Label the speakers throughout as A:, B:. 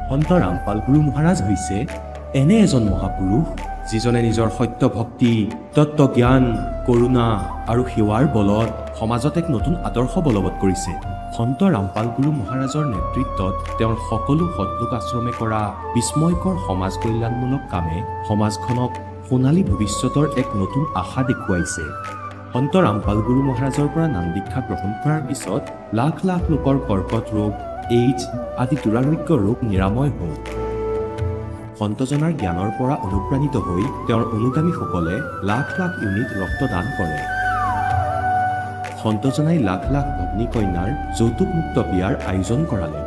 A: সন্ত ৰামপাল গুৰু মহাৰাজ হৈছে এনে এজন মহাপুৰুষ যিজনে নিজৰ সত্য ভক্তি, তত্ত্বজ্ঞান, কৰোণা আৰু সেৱাৰ বলত সমাজত এক নতুন আদৰ্শ বলবৎ কৰিছে। সন্ত ৰামপাল গুৰু মহাৰাজৰ নেতৃত্বত তেওঁৰ সকলো সৎলোক আশ্ৰমে কৰা বিস্ময়কৰ সমাজ কল্যাণমূলক কামে সমাজখনক সোণালী ভৱিষ্যতৰ এক নতুন আশা দেখুৱাইছে। সন্ত ৰামপাল গুৰু মহাৰাজৰ পৰা নাম দীক্ষা গ্ৰহণ কৰাৰ পিছত লাখ লাখ লোকৰ কৰ্কট ৰোগ, এইডছ আদি দুৰাৰোগ্য ৰোগ নিৰাময় হ'ল। সন্তজনাৰ জ্ঞানৰ পৰা অনুপ্ৰাণিত হৈ তেওঁৰ অনুগামীসকলে লাখ লাখ ইউনিট ৰক্তদান কৰে। সন্তজনাই লাখ লাখ ভগ্নী কন্যাৰ যৌতুকমুক্ত বিয়াৰ আয়োজন কৰালে।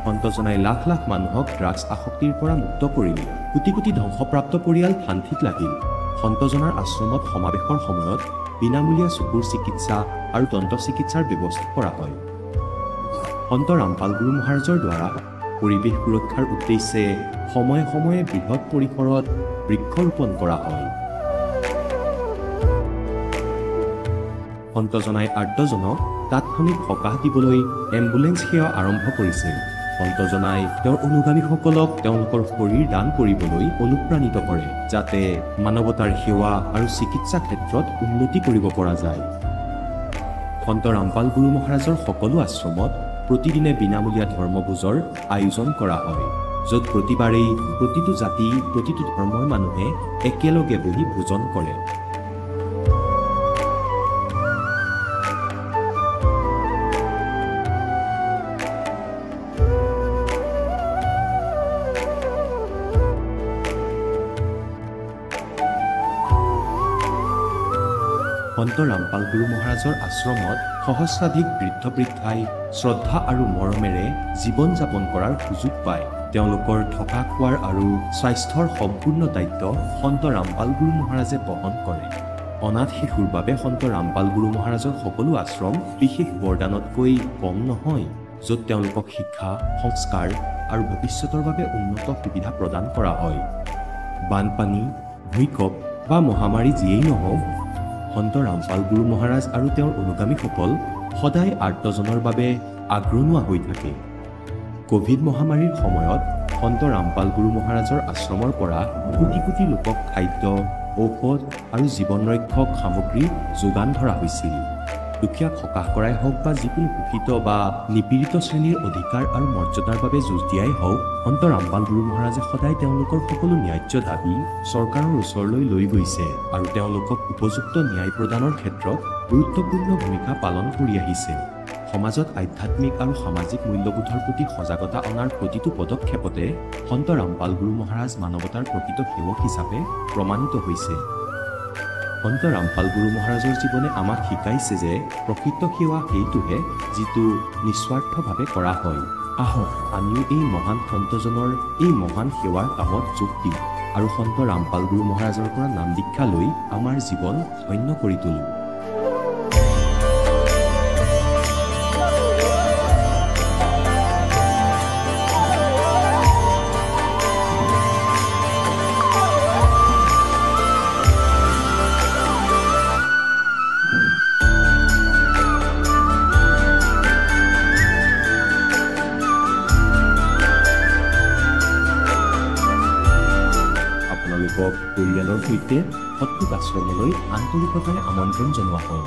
A: সন্তজনাই লাখ লাখ মানুহক ড্ৰাগছ আসক্তিৰ পৰা মুক্ত কৰিলে। কোটি কোটি ধ্বংসপ্ৰাপ্ত পৰিয়াল শান্তিত লাগিল। সন্তজনাৰ আশ্ৰমত সমাৱেশৰ সময়ত বিনামূলীয়া চকুৰ চিকিৎসা আৰু দন্ত চিকিৎসাৰ ব্যৱস্থা কৰা হয়। সন্ত ৰামপাল গুৰু মহাৰাজৰ দ্বাৰা পৰিৱেশ সুৰক্ষাৰ উদ্দেশ্যে সময়ে সময়ে বৃহৎ পৰিসৰত বৃক্ষৰোপণ কৰা হয়। সন্তজনাই আৰ্তজনক তাৎক্ষণিক সকাহ দিবলৈ এম্বুলেন্স সেৱা আৰম্ভ কৰিছিল। সন্তজনাই তেওঁৰ অনুগামীসকলক তেওঁলোকৰ শৰীৰ দান কৰিবলৈ অনুপ্ৰাণিত কৰে, যাতে মানৱতাৰ সেৱা আৰু চিকিৎসা ক্ষেত্ৰত উন্নতি কৰিব পৰা যায়। সন্ত ৰামপাল গুৰু মহাৰাজৰ সকলো আশ্ৰমত প্ৰতিদিনে বিনামূলীয়া ধৰ্মভোজৰ আয়োজন কৰা হয়, য'ত প্ৰতিবাৰেই প্ৰতিটো জাতি, প্ৰতিটো ধৰ্মৰ মানুহে একেলগে বহি ভোজন কৰে। সন্ত ৰামপাল গুৰু মহাৰাজৰ আশ্ৰমত সহস্ৰাধিক বৃদ্ধ বৃদ্ধাই শ্ৰদ্ধা আৰু মৰমেৰে জীৱন যাপন কৰাৰ সুযোগ পায়। তেওঁলোকৰ থকা খোৱাৰ আৰু স্বাস্থ্যৰ সম্পূৰ্ণ দায়িত্ব সন্ত ৰামপাল গুৰু মহাৰাজে বহন কৰে। অনাথ শিশুৰ বাবে সন্ত ৰামপাল গুৰু মহাৰাজৰ সকলো আশ্ৰম বিশেষ বৰদানতকৈ কম নহয়, য'ত তেওঁলোকক শিক্ষা, সংস্কাৰ আৰু ভৱিষ্যতৰ বাবে উন্নত সুবিধা প্ৰদান কৰা হয়। বানপানী, ভূঁইকঁপ বা মহামাৰী যিয়েই নহওক, সন্ত ৰামপাল গুৰু মহাৰাজ আৰু তেওঁৰ অনুগামীসকল সদায় আৰ্তজনৰ বাবে আগ্ৰনোৱা হৈ থাকে। কোভিড মহামাৰীৰ সময়ত সন্ত ৰামপাল গুৰু মহাৰাজৰ আশ্ৰমৰ পৰা কোটি কোটি লোকক খাদ্য, ঔষধ আৰু জীৱন ৰক্ষক সামগ্ৰী যোগান ধৰা হৈছিল। দুখীয়াক সকাহ কৰাই হওক বা যিকোনো শোষিত বা নিপীড়িত শ্ৰেণীৰ অধিকাৰ আৰু মৰ্যাদাৰ বাবে যুঁজ দিয়াই হওক, সন্ত ৰামপাল গুৰু মহাৰাজে সদায় তেওঁলোকৰ সকলো ন্যায্য দাবী চৰকাৰৰ ওচৰলৈ লৈ গৈছে আৰু তেওঁলোকক উপযুক্ত ন্যায় প্ৰদানৰ ক্ষেত্ৰত গুৰুত্বপূৰ্ণ ভূমিকা পালন কৰি আহিছে। সমাজত আধ্যাত্মিক আৰু সামাজিক মূল্যবোধৰ প্ৰতি সজাগতা অনাৰ প্ৰতিটো পদক্ষেপতে সন্ত ৰামপাল গুৰু মহাৰাজ মানৱতাৰ প্ৰকৃত সেৱক হিচাপে প্ৰমাণিত হৈছে। সন্ত ৰামপাল গুৰু মহাৰাজৰ জীৱনে আমাক শিকাইছে যে প্ৰকৃত সেৱা সেইটোহে যিটো নিস্বাৰ্থভাৱে কৰা হয়। আহক আমিও এই মহান সন্তজনৰ এই মহান সেৱাৰ কামত যোগ দিওঁ আৰু সন্ত ৰামপাল গুৰু মহাৰাজৰ পৰা নাম দীক্ষা লৈ আমাৰ জীৱন ধন্য কৰি তোলোঁ। পৰিয়ালৰ সৈতে সৎলোক আশ্ৰমলৈ আন্তৰিকতাৰে আমন্ত্ৰণ জনোৱা হয়।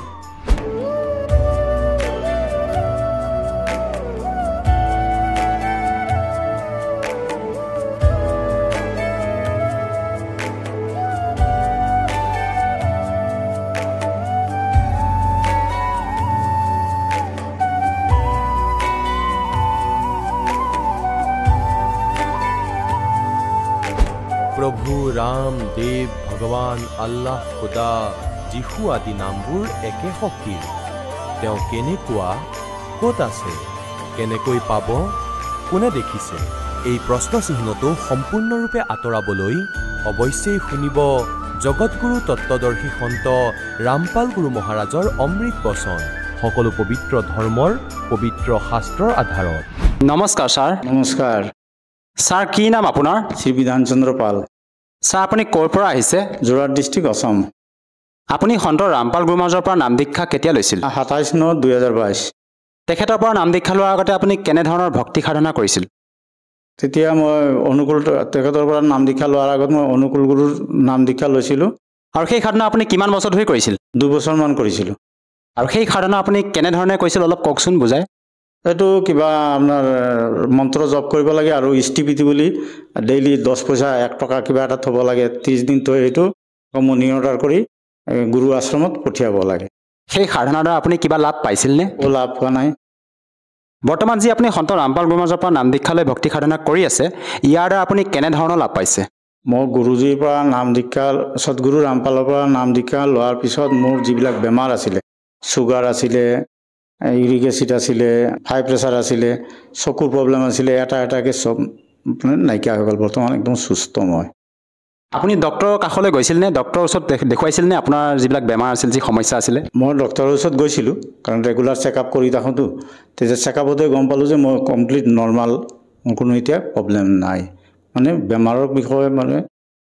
A: প্ৰভু ৰাম, দেৱ, ভগৱান, আল্লাহ, খুদা, যীশু আদি নামবোৰ একে শক্তিৰ। তেওঁ কেনেকুৱা, ক'ত আছে, কেনেকৈ পাব, কোনে দেখিছে, এই প্ৰশ্নচিহ্নটো সম্পূৰ্ণৰূপে আঁতৰাবলৈ অৱশ্যেই শুনিব জগতগুৰু তত্ত্বদৰ্শী সন্ত ৰামপাল গুৰু মহাৰাজৰ অমৃত বচন, সকলো পবিত্ৰ ধৰ্মৰ পবিত্ৰ শাস্ত্ৰৰ আধাৰত।
B: নমস্কাৰ ছাৰ।
C: নমস্কাৰ।
B: ছাৰ, কি নাম আপোনাৰ?
C: শ্ৰী বিধান চন্দ্ৰ পাল।
B: ছাৰ, আপুনি ক'ৰ পৰা আহিছে?
C: যোৰহাট ডিষ্ট্ৰিক্ট, অসম।
B: আপুনি সন্ত ৰামপাল গুৰু মহাৰাজৰ পৰা নাম দীক্ষা কেতিয়া লৈছিল?
C: 27/9/2022।
B: তেখেতৰ পৰা নাম দীক্ষা লোৱাৰ আগতে আপুনি কেনেধৰণৰ ভক্তি সাধনা কৰিছিল?
C: তেতিয়া মই অনুকূল তেখেতৰ পৰা নাম দীক্ষা লোৱাৰ আগত মই অনুকূল গুৰুৰ নাম দীক্ষা লৈছিলোঁ।
B: আৰু সেই সাধনা আপুনি কিমান বছৰ ধৰি কৰিছিল?
C: 2 বছৰমান কৰিছিলোঁ।
B: আৰু সেই সাধনা আপুনি কেনেধৰণে কৰিছিল অলপ কওকচোন বুজাই।
C: এইটো কিবা আপোনাৰ মন্ত্ৰ জপ কৰিব লাগে আৰু ইষ্টিপিটি বুলি ডেইলি 10 পইচা 1 টকা কিবা এটা থ'ব লাগে। 30 দিন থৈ এইটো মনি অৰ্ডাৰ কৰি গুৰু আশ্ৰমত পঠিয়াব লাগে।
B: সেই সাধনাৰ দ্বাৰা আপুনি কিবা লাভ পাইছিল নে?
C: লাভ হোৱা নাই।
B: বৰ্তমান যি আপুনি সন্ত ৰামপাল গুৰু মহাৰাজৰ পৰা নাম দীক্ষা লৈ ভক্তি সাধনা কৰি আছে, ইয়াৰ দ্বাৰা আপুনি কেনেধৰণৰ লাভ পাইছে?
C: মই গুৰুজীৰ পৰা নাম দীক্ষা সদগুৰু ৰামপালৰ পৰা নাম দীক্ষা লোৱাৰ পিছত মোৰ যিবিলাক বেমাৰ আছিলে, চুগাৰ আছিলে, ইউৰিক এচিড আছিলে, হাই প্ৰেছাৰ আছিলে, চকুৰ প্ৰব্লেম আছিলে, এটাকৈ চব নাইকিয়া হৈ গ'ল। বৰ্তমান একদম সুস্থ মই।
B: আপুনি ডক্টৰৰ কাষলৈ গৈছিল নে? ডক্টৰৰ ওচৰত দেখুৱাইছিল নে আপোনাৰ যিবিলাক বেমাৰ আছিল, যি সমস্যা আছিলে?
C: মই ডক্টৰৰ ওচৰত গৈছিলোঁ, কাৰণ ৰেগুলাৰ চেকআপ কৰি থাকোঁতো। তেতিয়া চেকআপতে গম পালোঁ যে মই কমপ্লিট নৰ্মাল, মোৰ কোনো এতিয়া প্ৰব্লেম নাই। মানে বেমাৰৰ বিষয়ে মানে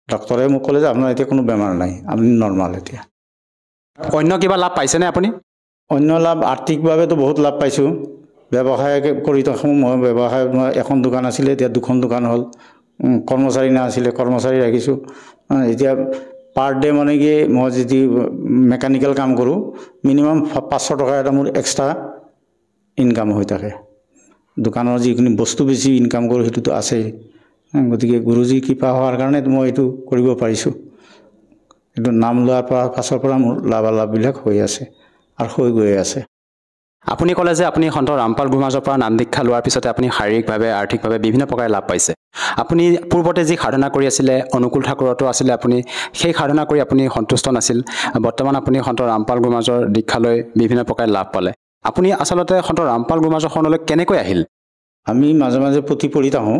C: ডক্টৰে মোক ক'লে যে আপোনাৰ এতিয়া কোনো বেমাৰ নাই, আপুনি নৰ্মাল এতিয়া।
B: অন্য কিবা লাভ পাইছেনে আপুনি?
C: অন্য লাভ আৰ্থিকভাৱেতো বহুত লাভ পাইছোঁ। ব্যৱসায় কৰি থাকোঁ মই। ব্যৱসায় মই এখন দোকান আছিলে, এতিয়া 2খন দোকান হ'ল। কৰ্মচাৰী নাছিলে, কৰ্মচাৰী ৰাখিছোঁ। এতিয়া পাৰ ডে মানে কি মই যদি মেকানিকেল কাম কৰোঁ, মিনিমাম 500 টকা এটা মোৰ এক্সট্ৰা ইনকাম হৈ থাকে। দোকানৰ যিখিনি বস্তু বেছি ইনকাম কৰোঁ সেইটোতো আছেই। গতিকে গুৰুজী কৃপা হোৱাৰ কাৰণে মই এইটো কৰিব পাৰিছোঁ। এইটো নাম লোৱাৰ পাছৰ পৰা মোৰ লাভালাভবিলাক হৈ আছে আৰু হৈ গৈ আছে।
B: আপুনি ক'লে যে আপুনি সন্ত ৰামপাল গুৰু মহাৰাজৰ পৰা নাম দীক্ষা লোৱাৰ পিছতে আপুনি শাৰীৰিকভাৱে আৰ্থিকভাৱে বিভিন্ন প্ৰকাৰে লাভ পাইছে। আপুনি পূৰ্বতে যি সাধনা কৰি আছিলে, অনুকূল ঠাকুৰতো আছিলে, আপুনি সেই সাধনা কৰি আপুনি সন্তুষ্ট নাছিল। বৰ্তমান আপুনি সন্ত ৰামপাল গুৰু মহাৰাজৰ দীক্ষা লৈ বিভিন্ন প্ৰকাৰে লাভ পালে। আপুনি আচলতে সন্ত ৰামপাল গুৰু মহাৰাজৰ শৰণলৈ কেনেকৈ আহিল?
C: আমি মাজে মাজে পুথি পঢ়ি থাকোঁ।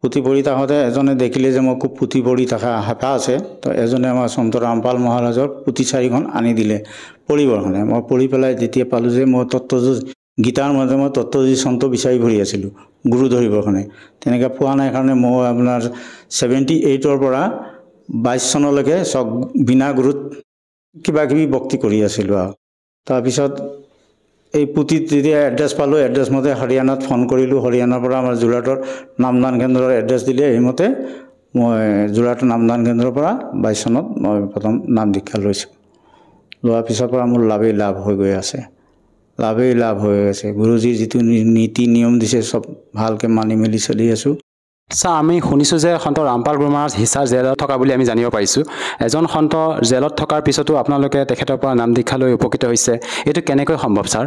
C: পুথি পঢ়ি থাকোঁতে এজনে দেখিলে যে মই খুব পুথি পঢ়ি থকা হেঁপাহ আছে, তো এজনে আমাৰ সন্ত ৰামপাল মহাৰাজৰ পুথি 4খন আনি দিলে পঢ়িবৰ কাৰণে। মই পঢ়ি পেলাই যেতিয়া পালোঁ যে মই গীতাৰ মাজে মই তত্ত্বজী চন্ত বিচাৰি ফুৰি আছিলোঁ গুৰু ধৰিবৰ কাৰণে। তেনেকৈ পোৱা নাই কাৰণে মই আপোনাৰ 78ৰ পৰা 22 চনলৈকে বিনা গুৰুত কিবাকিবি ভক্তি কৰি আছিলোঁ আৰু। তাৰপিছত এই পুথিত যেতিয়া এড্ৰেছ পালোঁ, এড্ৰেছ মতে হাৰিয়ানাত ফোন কৰিলোঁ। হাৰিয়ানাৰ পৰা আমাৰ যোৰহাটৰ নামদান কেন্দ্ৰৰ এড্ৰেছ দিলে। সেইমতে মই যোৰহাট নামদান কেন্দ্ৰৰ পৰা 22 চনত মই প্ৰথম নাম দীক্ষা লৈছোঁ। লোৱাৰ পিছৰ পৰা মোৰ লাভেই লাভ হৈ গৈ আছে। লাভেই লাভ হৈ আছে। গুৰুজীৰ যিটো নীতি নিয়ম দিছে চব ভালকৈ মানি মেলি চলি আছোঁ।
B: ছাৰ, আমি শুনিছোঁ যে সন্ত ৰামপাল গুৰু মহাৰাজ হিছাৰ জেলত থকা বুলি আমি জানিব পাৰিছোঁ। এজন সন্ত জেলত থকাৰ পিছতো আপোনালোকে তেখেতৰ পৰা নাম দীক্ষা লৈ উপকৃত হৈছে, এইটো কেনেকৈ সম্ভৱ ছাৰ?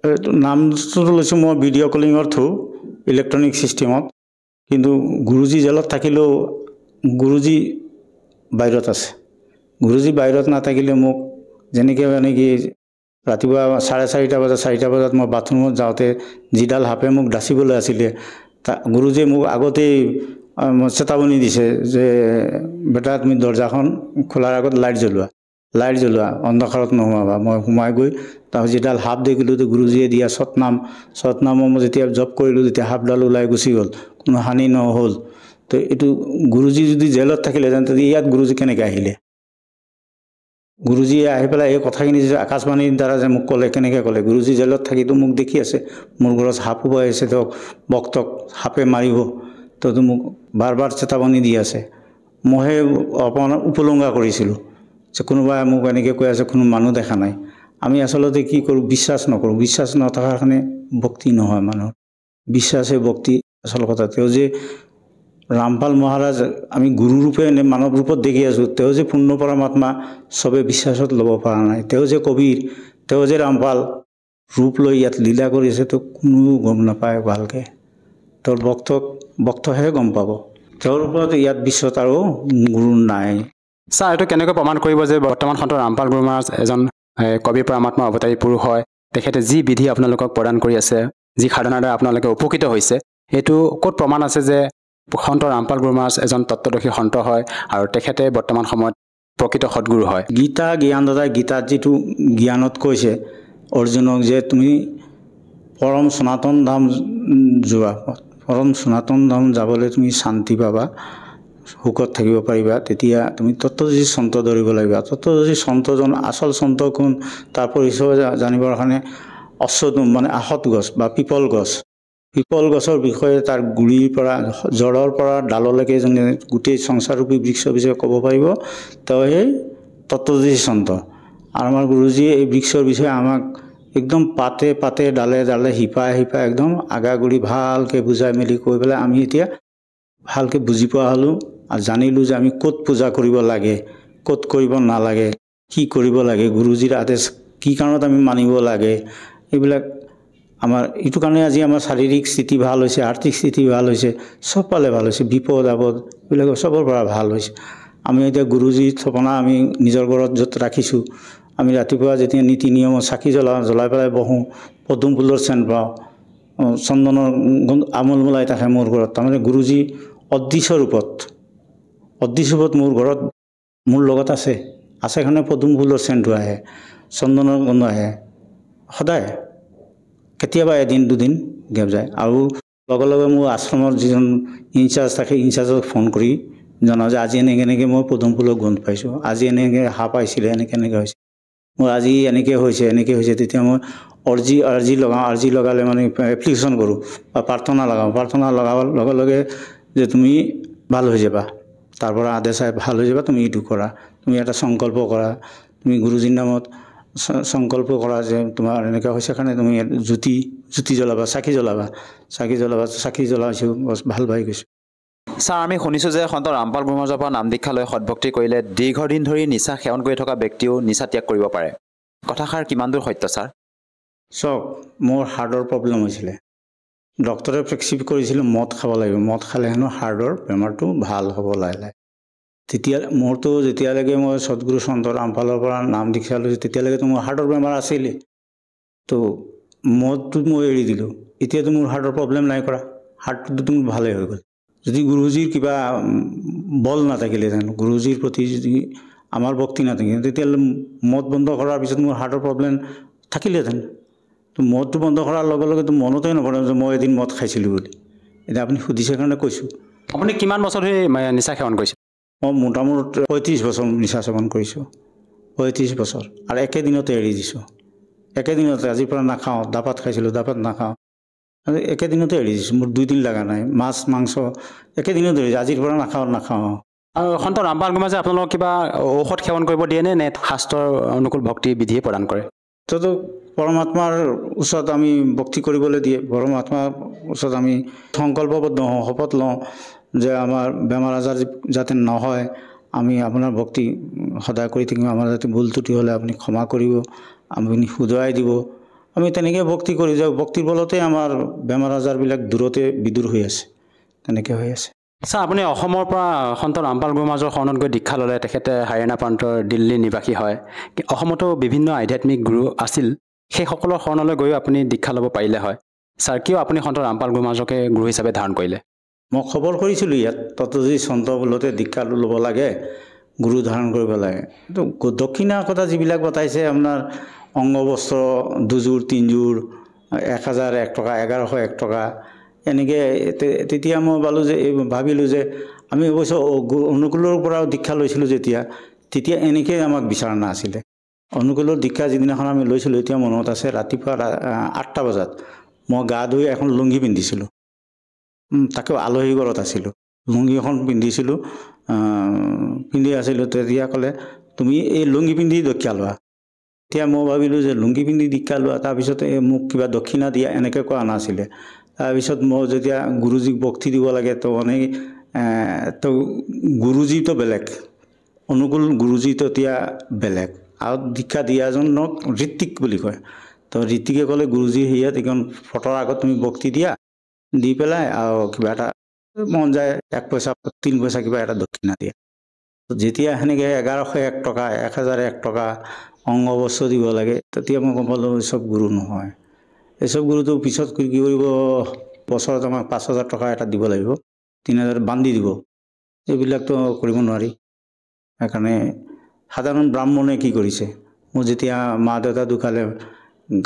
C: এইটো নামটো লৈছোঁ মই ভিডিঅ' কলিঙৰ থ্ৰু, ইলেক্ট্ৰনিক ছিষ্টেমত। কিন্তু গুৰুজী জেলত থাকিলেও গুৰুজী বাহিৰত আছে। গুৰুজী বাহিৰত নাথাকিলে মোক যেনেকৈ ৰাতিপুৱা 4:30 বজাত 4টা বজাত মই বাথৰুমত যাওঁতে যিডাল সাপে মোক ডাচিবলৈ আছিলে, গুৰুজীয়ে মোক আগতেই চেতাৱনী দিছে যে বেটা তুমি দৰ্জাখন খোলাৰ আগত লাইট জ্বলোৱা, অন্ধকাৰত নোসোমাবা। মই সোমাই গৈ তাৰপিছত যিডাল সাপ দেখিলোঁ, গুৰুজীয়ে দিয়া সতনামৰ মই যেতিয়া জপ কৰিলোঁ, তেতিয়া সাপডাল ওলাই গুচি গ'ল, কোনো হানি নহ'ল। তো এইটো গুৰুজী যদি জেলত থাকিলেহেঁতেন তেতিয়া ইয়াত গুৰুজী কেনেকৈ আহিলে? গুৰুজীয়ে আহি পেলাই এই কথাখিনি যে আকাশবাণীৰ দ্বাৰা যে মোক ক'লে, কেনেকৈ ক'লে? গুৰুজী জেলত থাকিতো মোক দেখি আছে, মোৰ ঘৰত সাপ সোমাই আহিছে, তেওঁক ভক্তক সাপে মাৰিব, তো মোক বাৰ বাৰ চেতাৱনী দি আছে। মইহে অকণমান উপলংঘা কৰিছিলোঁ যে কোনোবাই মোক এনেকৈ কৈ আছে, কোনো মানুহ দেখা নাই। আমি আচলতে কি কৰোঁ? বিশ্বাস নকৰোঁ। বিশ্বাস নথকাৰ কাৰণে ভক্তি নহয় মানুহৰ। বিশ্বাসে ভক্তি আচল কথা। তেওঁ যে ৰামপাল মহাৰাজ আমি গুৰু ৰূপে মানৱ ৰূপত দেখি আছোঁ, তেওঁ যে পূৰ্ণ পৰমাত্মা চবে বিশ্বাসত ল'ব পৰা নাই। তেওঁ যে কবিৰ, তেওঁ যে ৰামপাল ৰূপ লৈ ইয়াত লীলা কৰি আছে, তো কোনো গম নাপায় ভালকৈ। তেওঁৰ ভক্তহে গম পাব। তেওঁৰ ওপৰত ইয়াত বিশ্বত আৰু গুৰু নাই।
B: ছাৰ, এইটো কেনেকৈ প্ৰমাণ কৰিব যে বৰ্তমান সন্ত ৰামপাল গুৰু মহাৰাজ এজন কবিৰ পৰমাত্মা অৱতাৰী পুৰুষ হয়? তেখেতে যি বিধি আপোনালোকক প্ৰদান কৰি আছে, যি সাধনাৰ দ্বাৰা আপোনালোকে উপকৃত হৈছে, এইটো ক'ত প্ৰমাণ আছে যে সন্ত ৰামপাল গুৰু মহাৰাজ এজন তত্ত্বদৰ্শী সন্ত হয় আৰু তেখেতে বৰ্তমান সময়ত প্ৰকৃত সদগুৰু হয়?
C: গীতা জ্ঞানদাতাই গীতাত যিটো জ্ঞানত কৈছে অৰ্জুনক যে তুমি পৰম সনাতন ধাম যোৱা, পৰম সনাতন ধাম যাবলৈ তুমি শান্তি পাবা, সুখত থাকিব পাৰিবা, তেতিয়া তুমি তত্ত্বদৰ্শী সন্ত ধৰিব লাগিব। তত্ত্বদৰ্শী সন্তজন আচল সন্ত কোন, তাৰ পৰিচয় জানিবৰ কাৰণে মানে আহত গছ বা পিপল গছৰ বিষয়ে তাৰ গুৰিৰ পৰা জৰৰ পৰা ডাললৈকে যোনে গোটেই সংসাৰৰূপী বৃক্ষৰ বিষয়ে ক'ব পাৰিব তেওঁ সেই তত্ত্বদৰ্শী সন্ত। আৰু আমাৰ গুৰুজীয়ে এই বৃক্ষৰ বিষয়ে আমাক একদম পাতে ডালে শিপাই একদম আগাগুৰি ভালকৈ বুজাই মেলি কৈ পেলাই আমি এতিয়া ভালকৈ বুজি পোৱা হ'লোঁ আৰু জানিলোঁ যে আমি ক'ত পূজা কৰিব লাগে, ক'ত কৰিব নালাগে, কি কৰিব লাগে, গুৰুজীৰ আদেশ কি কাৰণত আমি মানিব লাগে, এইবিলাক আমাৰ এইটো কাৰণে আজি আমাৰ শাৰীৰিক স্থিতি ভাল হৈছে, আৰ্থিক স্থিতি ভাল হৈছে, চব পালে ভাল হৈছে, বিপদ আপদ এইবিলাক চবৰ পৰা ভাল হৈছে। আমি এতিয়া গুৰুজীৰ থপনা আমি নিজৰ ঘৰত য'ত ৰাখিছোঁ, আমি ৰাতিপুৱা যেতিয়া নীতি নিয়মত চাকি জ্বলাই পেলাই বহোঁ, পদুম ফুলৰ চেণ্ট পাওঁ, চন্দনৰ আমোল মোলাই থাকে মোৰ ঘৰত। তাৰমানে গুৰুজী অদৃশ্য ৰূপত মোৰ ঘৰত মোৰ লগত আছে কাৰণে পদুম ফুলৰ চেণ্টটো আহে, চন্দনৰ গন্ধ আহে সদায়, কেতিয়াবা এদিন দুদিন গেপ যায়। আৰু লগে মোৰ আশ্ৰমৰ যিজন ইনচাৰ্জ থাকে ইনচাৰ্জক ফোন কৰি জনাওঁ যে আজি এনেকৈ মই পদুম ফুলৰ গোন্ধ পাইছোঁ, আজি এনেকৈ হাঁহ পাইছিলে, এনেকৈ হৈছে, মোৰ আজি এনেকৈ হৈছে। তেতিয়া মই আৰ্জি লগালে মানে এপ্লিকেশ্যন কৰোঁ বা প্ৰাৰ্থনা লগাবৰ লগে যে তুমি ভাল হৈ যাবা, তাৰ পৰা আদেশ ভাল হৈ যাবা, তুমি এইটো কৰা, তুমি এটা সংকল্প কৰা, তুমি গুৰুজীৰ নামত সংকল্প কৰা যে তোমাৰ এনেকুৱা হৈছে কাৰণে তুমি জ্যোতি জ্বলাবা, চাকি জ্বলাইছোঁ, ভাল পাই গৈছোঁ।
B: ছাৰ, আমি শুনিছোঁ যে সন্ত ৰামপাল গুৰুমহাৰাজৰ পৰা নাম দীক্ষা লৈ সৎভক্তি কৰিলে দীৰ্ঘদিন ধৰি নিচা সেৱন কৰি থকা ব্যক্তিও নিচা ত্যাগ কৰিব পাৰে। কথাষাৰ কিমান দূৰ সত্য ছাৰ?
C: চাওক, মোৰ হাৰ্টৰ প্ৰব্লেম হৈছিলে, ডক্টৰে প্ৰেছক্ৰাইব কৰিছিলে মদ খাব লাগিব, মদ খালে হেনো হাৰ্টৰ বেমাৰটো ভাল হ'ব লাহে। তেতিয়া মোৰতো যেতিয়ালৈকে মই সদগুৰু সন্ত ৰামপালৰ পৰা নাম দীক্ষা লৈছোঁ তেতিয়ালৈকেতো মোৰ হাৰ্টৰ বেমাৰ আছিলেই। তো মদটো মই এৰি দিলোঁ, এতিয়াতো মোৰ হাৰ্টৰ প্ৰব্লেম নাই কৰা, হাৰ্টটোতো মোৰ ভালেই হৈ গ'ল। যদি গুৰুজীৰ কিবা বল নাথাকিলেহেঁতেন, গুৰুজীৰ প্ৰতি যদি আমাৰ ভক্তি নাথাকিলে তেতিয়াহ'লে মদ বন্ধ কৰাৰ পিছত মোৰ হাৰ্টৰ প্ৰব্লেম থাকিলেহেঁতেন। তো মদটো বন্ধ কৰাৰ লগে লগেতো মনতেই নপৰে যে মই এদিন মদ খাইছিলোঁ বুলি। এতিয়া আপুনি সুধিছে কাৰণে কৈছোঁ।
B: আপুনি কিমান বছৰ ধৰি নিচা সেৱন কৰিছে?
C: মই মোটামুটি 35 বছৰ নিচা সেৱন কৰিছোঁ, 35 বছৰ, আৰু একেদিনতে এৰি দিছোঁ। একেদিনতে আজিৰ পৰা নাখাওঁ, দাপাত খাইছিলোঁ, দাপাত নাখাওঁ, একেদিনতে এৰি দিছোঁ, মোৰ 2 দিন লগা নাই, মাছ মাংস একেদিনতে এৰি দিছোঁ, আজিৰ পৰা নাখাওঁ।
B: আৰু সন্ত ৰামপাল গুৰুমহাৰাজে আপোনালোকক কিবা ঔষধ সেৱন কৰিব দিয়ে নে শাস্ত্ৰৰ অনুকূল ভক্তি বিধিয়ে প্ৰদান কৰে?
C: তো পৰমাত্মাৰ ওচৰত আমি ভক্তি কৰিবলৈ দিয়ে, পৰমাত্মাৰ ওচৰত আমি সংকল্পবদ্ধ হওঁ, শপত লওঁ যে আমাৰ বেমাৰ আজাৰ যাতে নহয়, আমি আপোনাৰ ভক্তি সদায় কৰি থাকিম, আমাৰ যাতে ভুল ত্ৰুটি হ'লে আপুনি ক্ষমা কৰিব, আপুনি শুধৰাই দিব, আমি তেনেকৈ ভক্তি কৰি যাওঁ। ভক্তিৰ বলতে আমাৰ বেমাৰ আজাৰবিলাক দূৰতে বিদূৰ হৈ আছে, তেনেকৈ হৈ আছে।
B: ছাৰ, আপুনি অসমৰ পৰা সন্ত ৰামপাল গুৰুমহাৰাজৰ শৰণত গৈ দীক্ষা ল'লে। তেখেতে হাৰিয়ানা প্ৰান্তৰ দিল্লীৰ নিবাসী হয়। অসমতো বিভিন্ন আধ্যাত্মিক গুৰু আছিল, সেইসকলৰ শৰণলৈ গৈও আপুনি দীক্ষা ল'ব পাৰিলে হয়। ছাৰ, কিয় আপুনি সন্ত ৰামপাল গুৰুমহাৰাজকে গুৰু হিচাপে ধাৰণ কৰিলে?
C: মই খবৰ কৰিছিলোঁ ইয়াত, তত্ত্বদৰ্শী সন্ত বোলতে দীক্ষাটো ল'ব লাগে, গুৰু ধাৰণ কৰিব লাগে। তো দক্ষিণা কথা যিবিলাক বতাইছে, আপোনাৰ অংগবস্ত্ৰ 2যোৰ 3যোৰ 1000 1 টকা, 1101 টকা, এনেকৈ তেতিয়া মই ভাবিলোঁ যে আমি অৱশ্য অনুকূলৰ পৰাও দীক্ষা লৈছিলোঁ তেতিয়া এনেকৈ আমাক বিচৰা নাছিলে। অনুকূলৰ দীক্ষা যিদিনাখন আমি লৈছিলোঁ, এতিয়া মনত আছে, ৰাতিপুৱা 8টা বজাত মই গা ধুই এখন লুংগি পিন্ধিছিলোঁ, তাকেও আলহী ঘৰত আছিলোঁ, লুংগি এখন পিন্ধিছিলোঁ, পিন্ধি আছিলোঁ। তেতিয়া ক'লে তুমি এই লুংগি পিন্ধি দীক্ষা লোৱা। এতিয়া মই ভাবিলোঁ যে লুংগি পিন্ধি দীক্ষা লোৱা, তাৰপিছত মোক কিবা দক্ষিণা দিয়া এনেকৈ কোৱা নাছিলে। তাৰপিছত মই যেতিয়া গুৰুজীক ভক্তি দিব লাগে, তো গুৰুজীটো বেলেগ, অনুকূল গুৰুজীটো এতিয়া বেলেগ, আৰু দীক্ষা দিয়াজনক ঋত্বিক বুলি কয়। তো ঋত্বিকে ক'লে গুৰুজীৰ হেৰিয়াত এইখন ফটোৰ আগত তুমি ভক্তি দিয়া, দি পেলাই আৰু কিবা এটা মন যায় 1 পইচা 3 পইচা কিবা এটা দক্ষিণা দিয়া। যেতিয়া সেনেকৈ 1101 টকা 1001 টকা অংগবস্ত্ৰ দিব লাগে, তেতিয়া মই গম পালোঁ এইচব গুৰু নহয়। এইচব গুৰুটো পিছত কি কৰিব, বছৰত আমাক 5000 টকা এটা দিব লাগিব, 3000 বান্ধি দিব, এইবিলাকতো কৰিব নোৱাৰি। সেইকাৰণে সাধাৰণ ব্ৰাহ্মণে কি কৰিছে, মোৰ যেতিয়া মা দেউতা ঢুকালে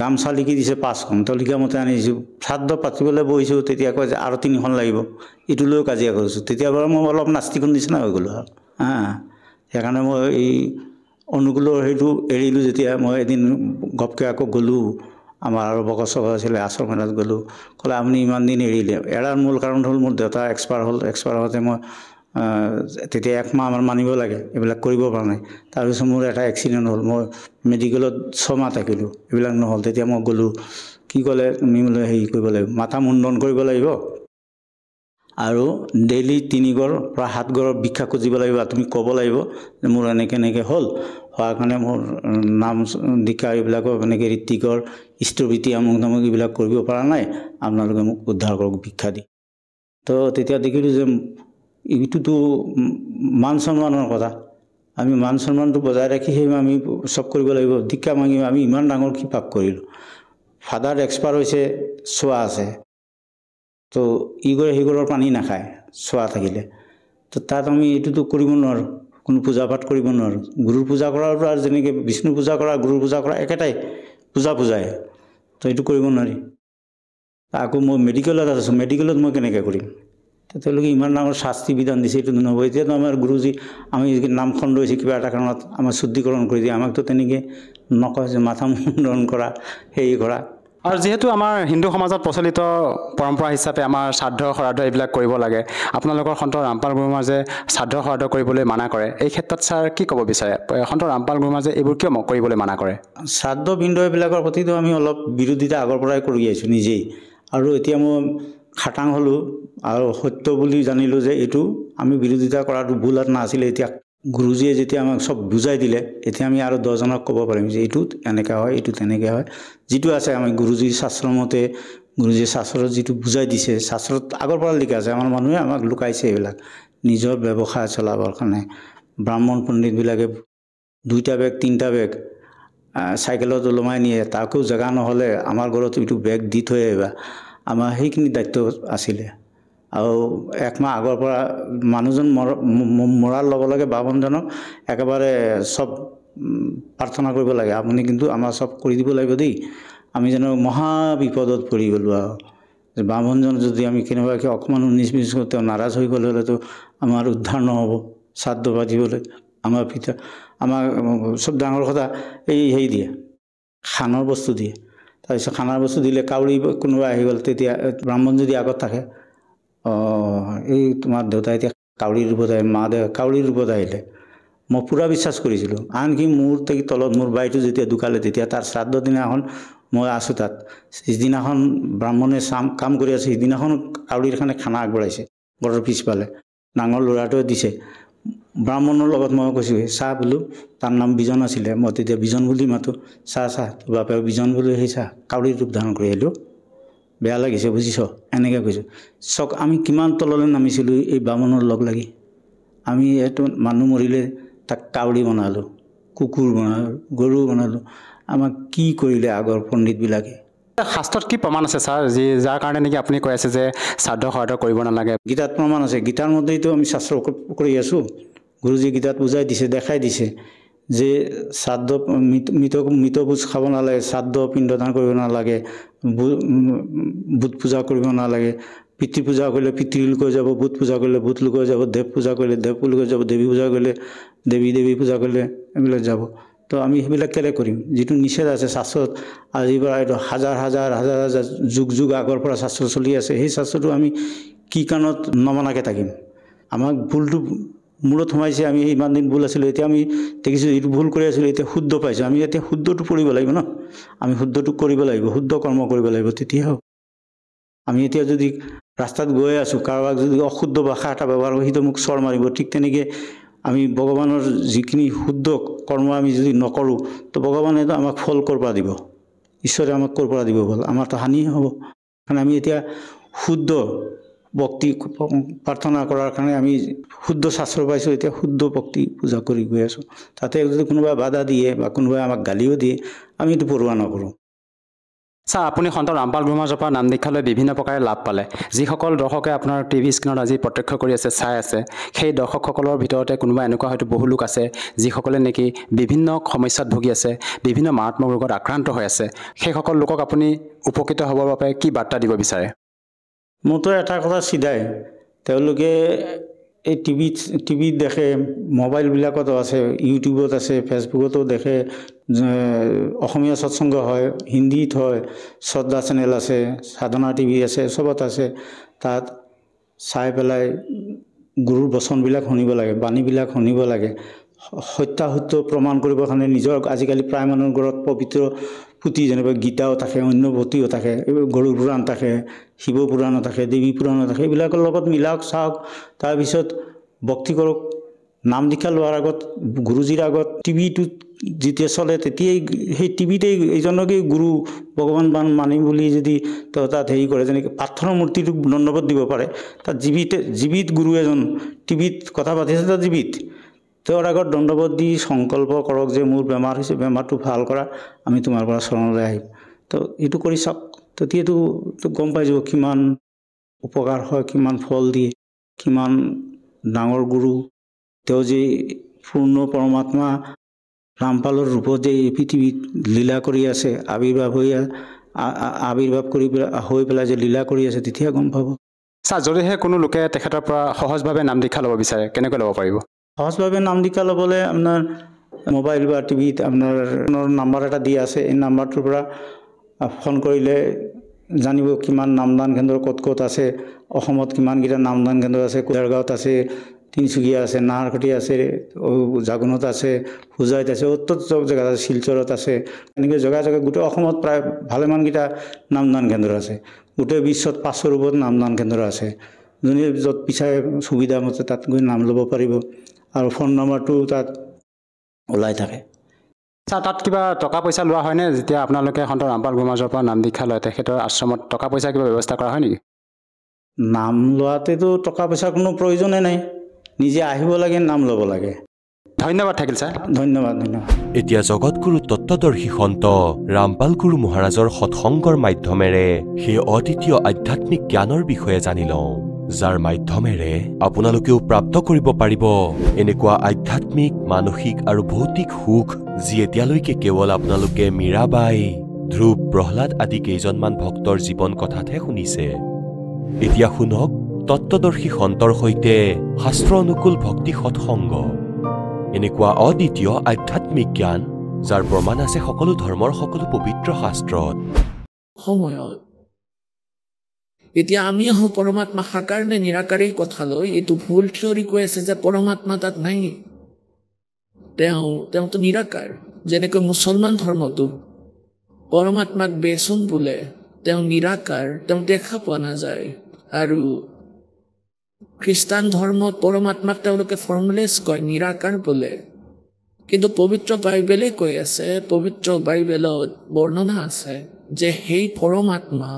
C: গামোচা লিখি দিছে 5খন, তো লিখা মতে আনিছোঁ, শ্ৰাদ্ধ পাতিবলৈ বহিছোঁ, তেতিয়া কয় যে আৰু 3খন লাগিব, এইটো লৈও কাজিয়া কৰিছোঁ। তেতিয়াৰ পৰা মই অলপ নাস্তিকৰ নিচিনা হৈ গ'লোঁ আৰু সেইকাৰণে মই এই অনুকূলৰ সেইটো এৰিলোঁ। যেতিয়া মই এদিন গপকৈ আকৌ গ'লোঁ আমাৰ আৰু বকচক আছিলে আশ্ৰমত গ'লোঁ ক'লে আপুনি ইমান দিন এৰিলে এৰাৰ মূল কাৰণ হ'ল মোৰ দেউতা এক্সপায়াৰ হওঁতে মই তেতিয়া 1 মাহ আমাৰ মানিব লাগে এইবিলাক কৰিব পৰা নাই তাৰপিছত মোৰ এটা এক্সিডেণ্ট হ'ল মই মেডিকেলত 6 মাহ থাকিলোঁ এইবিলাক নহ'ল তেতিয়া মই গ'লোঁ কি ক'লে তুমি বোলে হেৰি কৰিব লাগিব মাথা মুণ্ডন কৰিব লাগিব আৰু ডেইলি 3 গড় পৰা 7 গড়ৰ ভিক্ষা খুজিব লাগিব তুমি ক'ব লাগিব যে মোৰ এনেকৈ হ'ল হোৱাৰ কাৰণে মোৰ নাম দীক্ষা এইবিলাকৰ এনেকৈ ঋত্বিকৰ স্থবিতি আমুক নামক এইবিলাক কৰিব পৰা নাই আপোনালোকে মোক উদ্ধাৰ কৰক ভিক্ষা দি তো তেতিয়া দেখিলোঁ যে এইটোতো মান সন্মানৰ কথা আমি মান সন্মানটো বজাই ৰাখি সেই আমি চব কৰিব লাগিব দীক্ষা মাগি আমি ইমান ডাঙৰ কি পাপ কৰিলোঁ ফাদাৰ এক্সপায়াৰ হৈছে চোৱা আছে তো ইগৰে সিগৰৰ পানী নাখায় চোৱা থাকিলে তো তাত আমি এইটোতো কৰিব নোৱাৰোঁ কোনো পূজা পাঠ কৰিব নোৱাৰোঁ গুৰুৰ পূজা কৰাটো আৰু যেনেকৈ বিষ্ণু পূজা কৰা গুৰুৰ পূজা কৰা একেটাই পূজাই তো এইটো কৰিব নোৱাৰি আকৌ মই মেডিকেলত আছোঁ মেডিকেলত মই কেনেকৈ কৰিম তেওঁলোকে ইমান ডাঙৰ শাস্তি বিধান দিছে এইটো নহ'ব এতিয়াতো আমাৰ গুৰুজী আমি নামখন লৈছে কিবা এটা কাৰণত আমাৰ শুদ্ধিকৰণ কৰি দিয়ে আমাকতো তেনেকৈ নকয় যে মাথা মুণ্ডন কৰা হেৰি কৰা
B: আৰু যেহেতু আমাৰ হিন্দু সমাজত প্ৰচলিত পৰম্পৰা হিচাপে আমাৰ শ্ৰাদ্ধ শ্ৰাদ্ধ এইবিলাক কৰিব লাগে আপোনালোকৰ সন্ত ৰামপাল গুৰুমাজে শ্ৰাদ্ধ শ্ৰাদ্ধ কৰিবলৈ মানা কৰে এই ক্ষেত্ৰত ছাৰ কি ক'ব বিচাৰে সন্ত ৰামপাল গুৰুমাজে এইবোৰ কিয় কৰিবলৈ মানা কৰে
C: শ্ৰাদ্ধ বিন্দু এইবিলাকৰ প্ৰতিতো আমি অলপ বিৰোধিতা আগৰ পৰাই কৰি আহিছোঁ নিজেই আৰু এতিয়া মই খাটাং হ'লোঁ আৰু সত্য বুলি জানিলোঁ যে এইটো আমি বিৰোধিতা কৰাটো ভুল নাছিলে এতিয়া গুৰুজীয়ে যেতিয়া আমাক চব বুজাই দিলে এতিয়া আমি আৰু 10জনক ক'ব পাৰিম যে এইটো এনেকৈ হয় এইটো তেনেকৈ হয় যিটো আছে আমি গুৰুজীৰ শাস্ত্ৰমতে গুৰুজীয়ে শাস্ত্ৰত যিটো বুজাই দিছে শাস্ত্ৰত আগৰ পৰা লিখা আছে আমাৰ মানুহে আমাক লুকাইছে এইবিলাক নিজৰ ব্যৱসায় চলাবৰ কাৰণে ব্ৰাহ্মণ পণ্ডিতবিলাকে 2টা বেগ 3টা বেগ চাইকেলত ওলমাই নিয়ে তাকো জেগা নহ'লে আমাৰ ঘৰত এইটো বেগ দি থৈ আহিবা আমাৰ সেইখিনি দায়িত্ব আছিলে আৰু 1 মাহ আগৰ পৰা মানুহজন মৰাৰ লগে লগে বামুণজনক একেবাৰে চব প্ৰাৰ্থনা কৰিব লাগে আপুনি কিন্তু আমাৰ চব কৰি দিব লাগিব দেই আমি যেন মহা বিপদত পৰি গ'লোঁ আৰু যে বামুণজন যদি আমি কেনেবাকৈ অকণমান 19-20 তেওঁ নাৰাজ হৈ গ'লে হ'লেতো আমাৰ উদ্ধাৰ নহ'ব শ্ৰাদ্ধ পাতিবলৈ আমাৰ পিতা আমাৰ চব ডাঙৰ কথা এই হেৰি দিয়ে খানৰ বস্তু দিয়ে তাৰপিছত খানাৰ বস্তু দিলে কাউৰী কোনোবা আহি গ'ল তেতিয়া ব্ৰাহ্মণ যদি আগত থাকে এই তোমাৰ দেউতা এতিয়া কাউৰীৰ ৰূপত আহে মা দেউতা কাউৰীৰ ৰূপত আহিলে মই পূৰা বিশ্বাস কৰিছিলোঁ আনকি মোৰ তলত মোৰ বাইটো যেতিয়া ঢুকালে তেতিয়া তাৰ শ্ৰাদ্ধ দিনাখন মই আছোঁ তাত সিদিনাখন ব্ৰাহ্মণে কাম কৰি আছে সিদিনাখন কাউৰীৰ কাৰণে খানা আগবঢ়াইছে ঘৰৰ পিছফালে ডাঙৰ ল'ৰাটোৱে দিছে ব্ৰাহ্মণৰ লগত মই কৈছোঁ চাহ বোলো তাৰ নাম বিজন আছিলে মই তেতিয়া বিজন বুলি মাতোঁ চাহ তোৰ বাপে বিজন বুলি সেই চাহ কাউৰীৰ ৰূপ ধাৰণ কৰি আহিলোঁ বেয়া লাগিছে বুজিছ এনেকৈ কৈছোঁ চক আমি কিমান তললৈ নামিছিলোঁ এই ব্ৰাহ্মণৰ লগ লাগি আমি এইটো মানুহ মৰিলে তাক কাউৰী বনালোঁ কুকুৰ বনালোঁ গৰু বনালোঁ আমাক কি কৰিলে আগৰ পণ্ডিতবিলাকে
B: শাস্ত্ৰত কি প্ৰমাণ আছে ছাৰ যাৰ কাৰণে নেকি আপুনি কৈ আছে যে শ্ৰাদ্ধ শ্ৰাদ্ধ কৰিব নালাগে
C: গীতাত প্ৰমাণ আছে গীতাৰ মতেইতো আমি শাস্ত্ৰ কৰি আছোঁ গুৰুজী গীতাত বুজাই দিছে দেখাই দিছে যে শ্ৰাদ্ধ মৃতভোজ খাব নালাগে শ্ৰাদ্ধ পিণ্ডদান কৰিব নালাগে বুট পূজা কৰিব নালাগে পিতৃ পূজা কৰিলে পিতৃ লোক যাব বুট পূজা কৰিলে বুট লোক যাব দেৱ পূজা কৰিলে দেৱ লোক যাব দেৱী পূজা কৰিলে দেৱী পূজা কৰিলে এইবিলাক যাব তো আমি সেইবিলাক কেলে কৰিম যিটো নিষেধ আছে শাস্ত্ৰত আজিৰ পৰা এইটো হাজাৰ যুগ আগৰ পৰা শাস্ত্ৰ চলি আছে সেই শাস্ত্ৰটো আমি কি কাৰণত নমনাকৈ থাকিম আমাক ভুলটো মূৰত সোমাইছে আমি ইমান দিন ভুল আছিলোঁ এতিয়া আমি দেখিছোঁ এইটো ভুল কৰি আছিলোঁ এতিয়া শুদ্ধ পাইছোঁ আমি এতিয়া শুদ্ধটো কৰিব লাগিব ন আমি শুদ্ধটো কৰিব লাগিব শুদ্ধ কৰ্ম কৰিব লাগিব তেতিয়াহে হ'ব আমি এতিয়া যদি ৰাস্তাত গৈ আছোঁ কাৰোবাক যদি অশুদ্ধ ভাষা এটা ব্যৱহাৰ কৰোঁ সিটো মোক চৰ মাৰিব ঠিক তেনেকৈ আমি ভগৱানৰ যিখিনি শুদ্ধ কৰ্ম আমি যদি নকৰোঁ তো ভগৱানেতো আমাক ফল ক'ৰ পৰা দিব ঈশ্বৰে আমাক ক'ৰ পৰা দিব ফল আমাৰতো হানি হ'ব কাৰণ আমি এতিয়া শুদ্ধ ভক্তি প্ৰাৰ্থনা কৰাৰ কাৰণে আমি শুদ্ধ শাস্ত্ৰ পাইছোঁ এতিয়া শুদ্ধ ভক্তি পূজা কৰি গৈ আছোঁ তাতে যদি কোনোবাই বাধা দিয়ে বা কোনোবাই আমাক গালিও দিয়ে আমি এইটো পৰোৱা নকৰোঁ
B: ছাৰ আপুনি সন্ত ৰামপাল গুৰুমাজৰ পৰা নাম দীক্ষা লৈ বিভিন্ন প্ৰকাৰে লাভ পালে যিসকল দৰ্শকে আপোনাৰ টিভি স্ক্ৰীণত আজি প্ৰত্যক্ষ কৰি আছে চাই আছে সেই দৰ্শকসকলৰ ভিতৰতে কোনোবা এনেকুৱা হয়তো বহু লোক আছে যিসকলে নেকি বিভিন্ন সমস্যাত ভুগি আছে বিভিন্ন মাৰাত্মক ৰোগত আক্ৰান্ত হৈ আছে সেইসকল লোকক আপুনি উপকৃত হ'বৰ বাবে কি বাৰ্তা দিব বিচাৰে
C: মোৰতো এটা কথা চিধাই তেওঁলোকে এই টিভিত দেখে মোবাইলবিলাকতো আছে ইউটিউবত আছে ফেচবুকতো দেখে অসমীয়া সৎসংগ হয়, হিন্দীত হয়, শ্ৰদ্ধা চেনেল আছে, সাধনা টিভি আছে, চবত আছে। তাত চাই পেলাই গুৰুৰ বচনবিলাক শুনিব লাগে, বাণীবিলাক শুনিব লাগে। সত্যাসত্য প্ৰমাণ কৰিবৰ কাৰণে নিজৰ আজিকালি প্ৰায় মানুহৰ ঘৰত পবিত্ৰ পুথি যেনেকৈ গীতাও থাকে, অন্য পুথিও থাকে, গৰুড় পুৰাণ থাকে, শিৱ পুৰাণো থাকে, দেৱী পুৰাণো থাকে, এইবিলাকৰ লগত মিলাওক চাওক। তাৰপিছত ভক্তি কৰক। নাম দীক্ষা লোৱাৰ আগত গুৰুজীৰ আগত টিভিটোত যেতিয়া চলে তেতিয়াই সেই টিভিতেই এইজনকে গুৰু ভগৱান মানিম বুলি যদি তাত হেৰি কৰে, যেনেকৈ পাথৰৰ মূৰ্তিটোক দণ্ডবোধ দিব পাৰে, তাত জীৱিত গুৰু এজন টিভিত কথা পাতিছে, তাত জীৱিত তেওঁৰ আগত দণ্ডবোধ দি সংকল্প কৰক যে মোৰ বেমাৰ হৈছে, বেমাৰটো ভাল কৰা, আমি তোমাৰ পৰা শৰণলৈ আহিম। তো এইটো কৰি চাওক, তেতিয়াতো গম পাই যাব কিমান উপকাৰ হয়, কিমান ফল দিয়ে, কিমান ডাঙৰ গুৰু। তেওঁ যে পূৰ্ণ পৰমাত্মা ৰামপালৰ ৰূপত যে এই পৃথিৱীত লীলা কৰি আছে, আৱিৰ্ভাৱ কৰি হৈ পেলাই যে লীলা কৰি আছে, তেতিয়া গম পাব।
B: ছাৰ, যদিহে কোনো লোকে তেখেতৰ পৰা সহজভাৱে নাম দীক্ষা ল'ব বিচাৰে, কেনেকৈ ল'ব পাৰিব?
C: সহজভাৱে নাম দীক্ষা ল'বলৈ আপোনাৰ মোবাইল বা টিভিত আপোনাৰ নাম্বাৰ এটা দিয়া আছে। এই নাম্বাৰটোৰ পৰা ফোন কৰিলে জানিব কিমান নামদান কেন্দ্ৰ ক'ত ক'ত আছে, অসমত কিমানকেইটা নামদান কেন্দ্ৰ আছে। কুঁহিয়াৰগাঁৱত আছে, তিনিচুকীয়া আছে, নাহৰকটি আছে, জাগুনত আছে, হোজাইত আছে, চব জেগাত আছে, শিলচৰত আছে। এনেকৈ জেগা গোটেই অসমত প্ৰায় ভালেমানকেইটা নামদান কেন্দ্ৰ আছে। গোটেই বিশ্বত 500ৰ ওপৰত নামদান কেন্দ্ৰ আছে। যোনে য'ত বিচাৰে সুবিধা মতে তাত গৈ নাম ল'ব পাৰিব। আৰু ফোন নম্বৰটো তাত ওলাই থাকে।
B: ছাৰ, তাত কিবা টকা পইচা লোৱা হয়নে? যেতিয়া আপোনালোকে সন্ত ৰামপাল গুৰু মহাৰাজৰ পৰা নাম দীক্ষা লয়, তেখেতৰ আশ্ৰমত টকা পইচা কিবা ব্যৱস্থা কৰা হয় নেকি?
C: নাম লোৱাতেতো টকা পইচাৰ কোনো প্ৰয়োজনেই নাই, নিজে আহিব লাগে, নাম ল'ব লাগে।
B: ধন্যবাদ থাকিল ছাৰ।
C: ধন্যবাদ।
A: এতিয়া জগতগুৰু তত্ত্বদৰ্শী সন্ত ৰামপাল গুৰু মহাৰাজৰ সৎসংগৰ মাধ্যমেৰে সেই অদ্বিতীয় আধ্যাত্মিক জ্ঞানৰ বিষয়ে জানি লওঁ, যাৰ মাধ্যমেৰে আপোনালোকেও প্ৰাপ্ত কৰিব পাৰিব এনেকুৱা আধ্যাত্মিক, মানসিক আৰু ভৌতিক সুখ, যি এতিয়ালৈকে কেৱল আপোনালোকে মীৰাবাই, ধ্ৰুৱ, প্ৰহ্লাদ আদি কেইজনমান ভক্তৰ জীৱন কথাতহে শুনিছে। এতিয়া শুনক তত্ত্বদৰ্শী সন্তৰ সৈতে শাস্ত্ৰ অনুকূল ভক্তি সৎসংগ, এনেকুৱা অদ্বিতীয় আধ্যাত্মিক জ্ঞান, যাৰ প্ৰমাণ আছে সকলো ধৰ্মৰ সকলো পবিত্ৰ শাস্ত্ৰত।
D: সময়ত এতিয়া আমি আহোঁ পৰমাত্মা সাকাৰ নে নিৰাকাৰেই কথা লৈ। এইটো ভুল থিয়ৰি কৈ আছে যে পৰমাত্মা তাত নাই, তেওঁতো নিৰাকাৰ। যেনেকৈ মুছলমান ধৰ্মটো পৰমাত্মাক বেচোন বোলে, তেওঁ নিৰাকাৰ, তেওঁ দেখা পোৱা নাযায়। আৰু খ্ৰীষ্টান ধৰ্মত পৰমাত্মাক তেওঁলোকে ফৰ্মলেছ কয়, নিৰাকাৰ বোলে। কিন্তু পবিত্ৰ বাইবেলে কৈ আছে, পবিত্ৰ বাইবেলত বৰ্ণনা আছে যে সেই পৰমাত্মা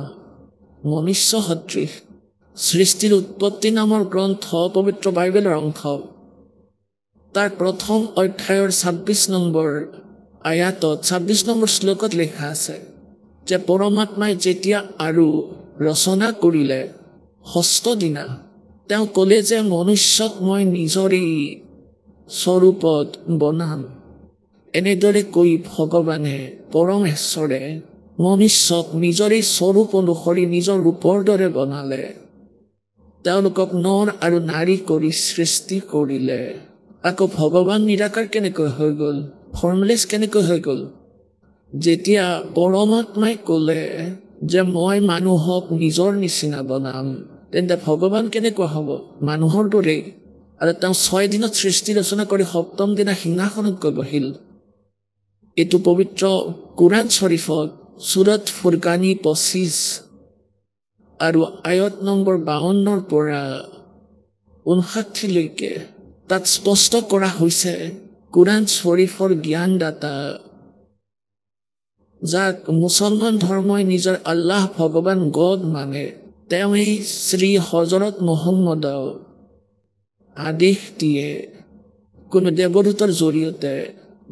D: মনুষ্য সদৃশ। সৃষ্টিৰ উৎপত্তি নামৰ গ্ৰন্থ পবিত্ৰ বাইবেলৰ অংশ। তাৰ প্ৰথম অধ্যায়ৰ 26 নম্বৰ আয়াতত 26 নম্বৰ শ্লোকত লিখা আছে যে পৰমাত্মাই যেতিয়া আৰু ৰচনা কৰিলে ষষ্ঠ দিনা, তেওঁ ক'লে যে মনুষ্যক মই নিজৰেই স্বৰূপত বনাম। এনেদৰে কৈ ভগৱানে পৰমেশ্বৰে মনুষ্যক নিজৰে স্বৰূপ অনুসৰি নিজৰ ৰূপৰ দৰে বনালে। তেওঁলোকক নৰ আৰু নাৰী কৰি সৃষ্টি কৰিলে। আকৌ ভগৱান নিৰাকাৰ কেনেকৈ হৈ গ'ল, ফৰ্মলেছ কেনেকৈ হৈ গ'ল? যেতিয়া পৰমাত্মাই ক'লে যে মই মানুহক নিজৰ নিচিনা বনাম, তেন্তে ভগৱান কেনেকুৱা হ'ব? মানুহৰ দৰেই। আৰু তেওঁ 6 দিনত সৃষ্টি ৰচনা কৰি 7ম দিনা সিংহাসনত গৈ বহিল। এইটো পবিত্ৰ কোৰাণ শ্বৰীফত সূৰত ফুৰকানী 25 আৰু আয়ত নম্বৰ 52ৰ পৰা 59লৈকে তাত স্পষ্ট কৰা হৈছে কোৰাণ শ্বৰীফৰ জ্ঞানদাতা, যাক মুছলমান ধৰ্মই নিজৰ আল্লাহ ভগৱান গড মানে, তেওঁ এই শ্ৰী হজৰত মহম্মদক আদেশ দিয়ে কোনো দেৱদূতৰ জৰিয়তে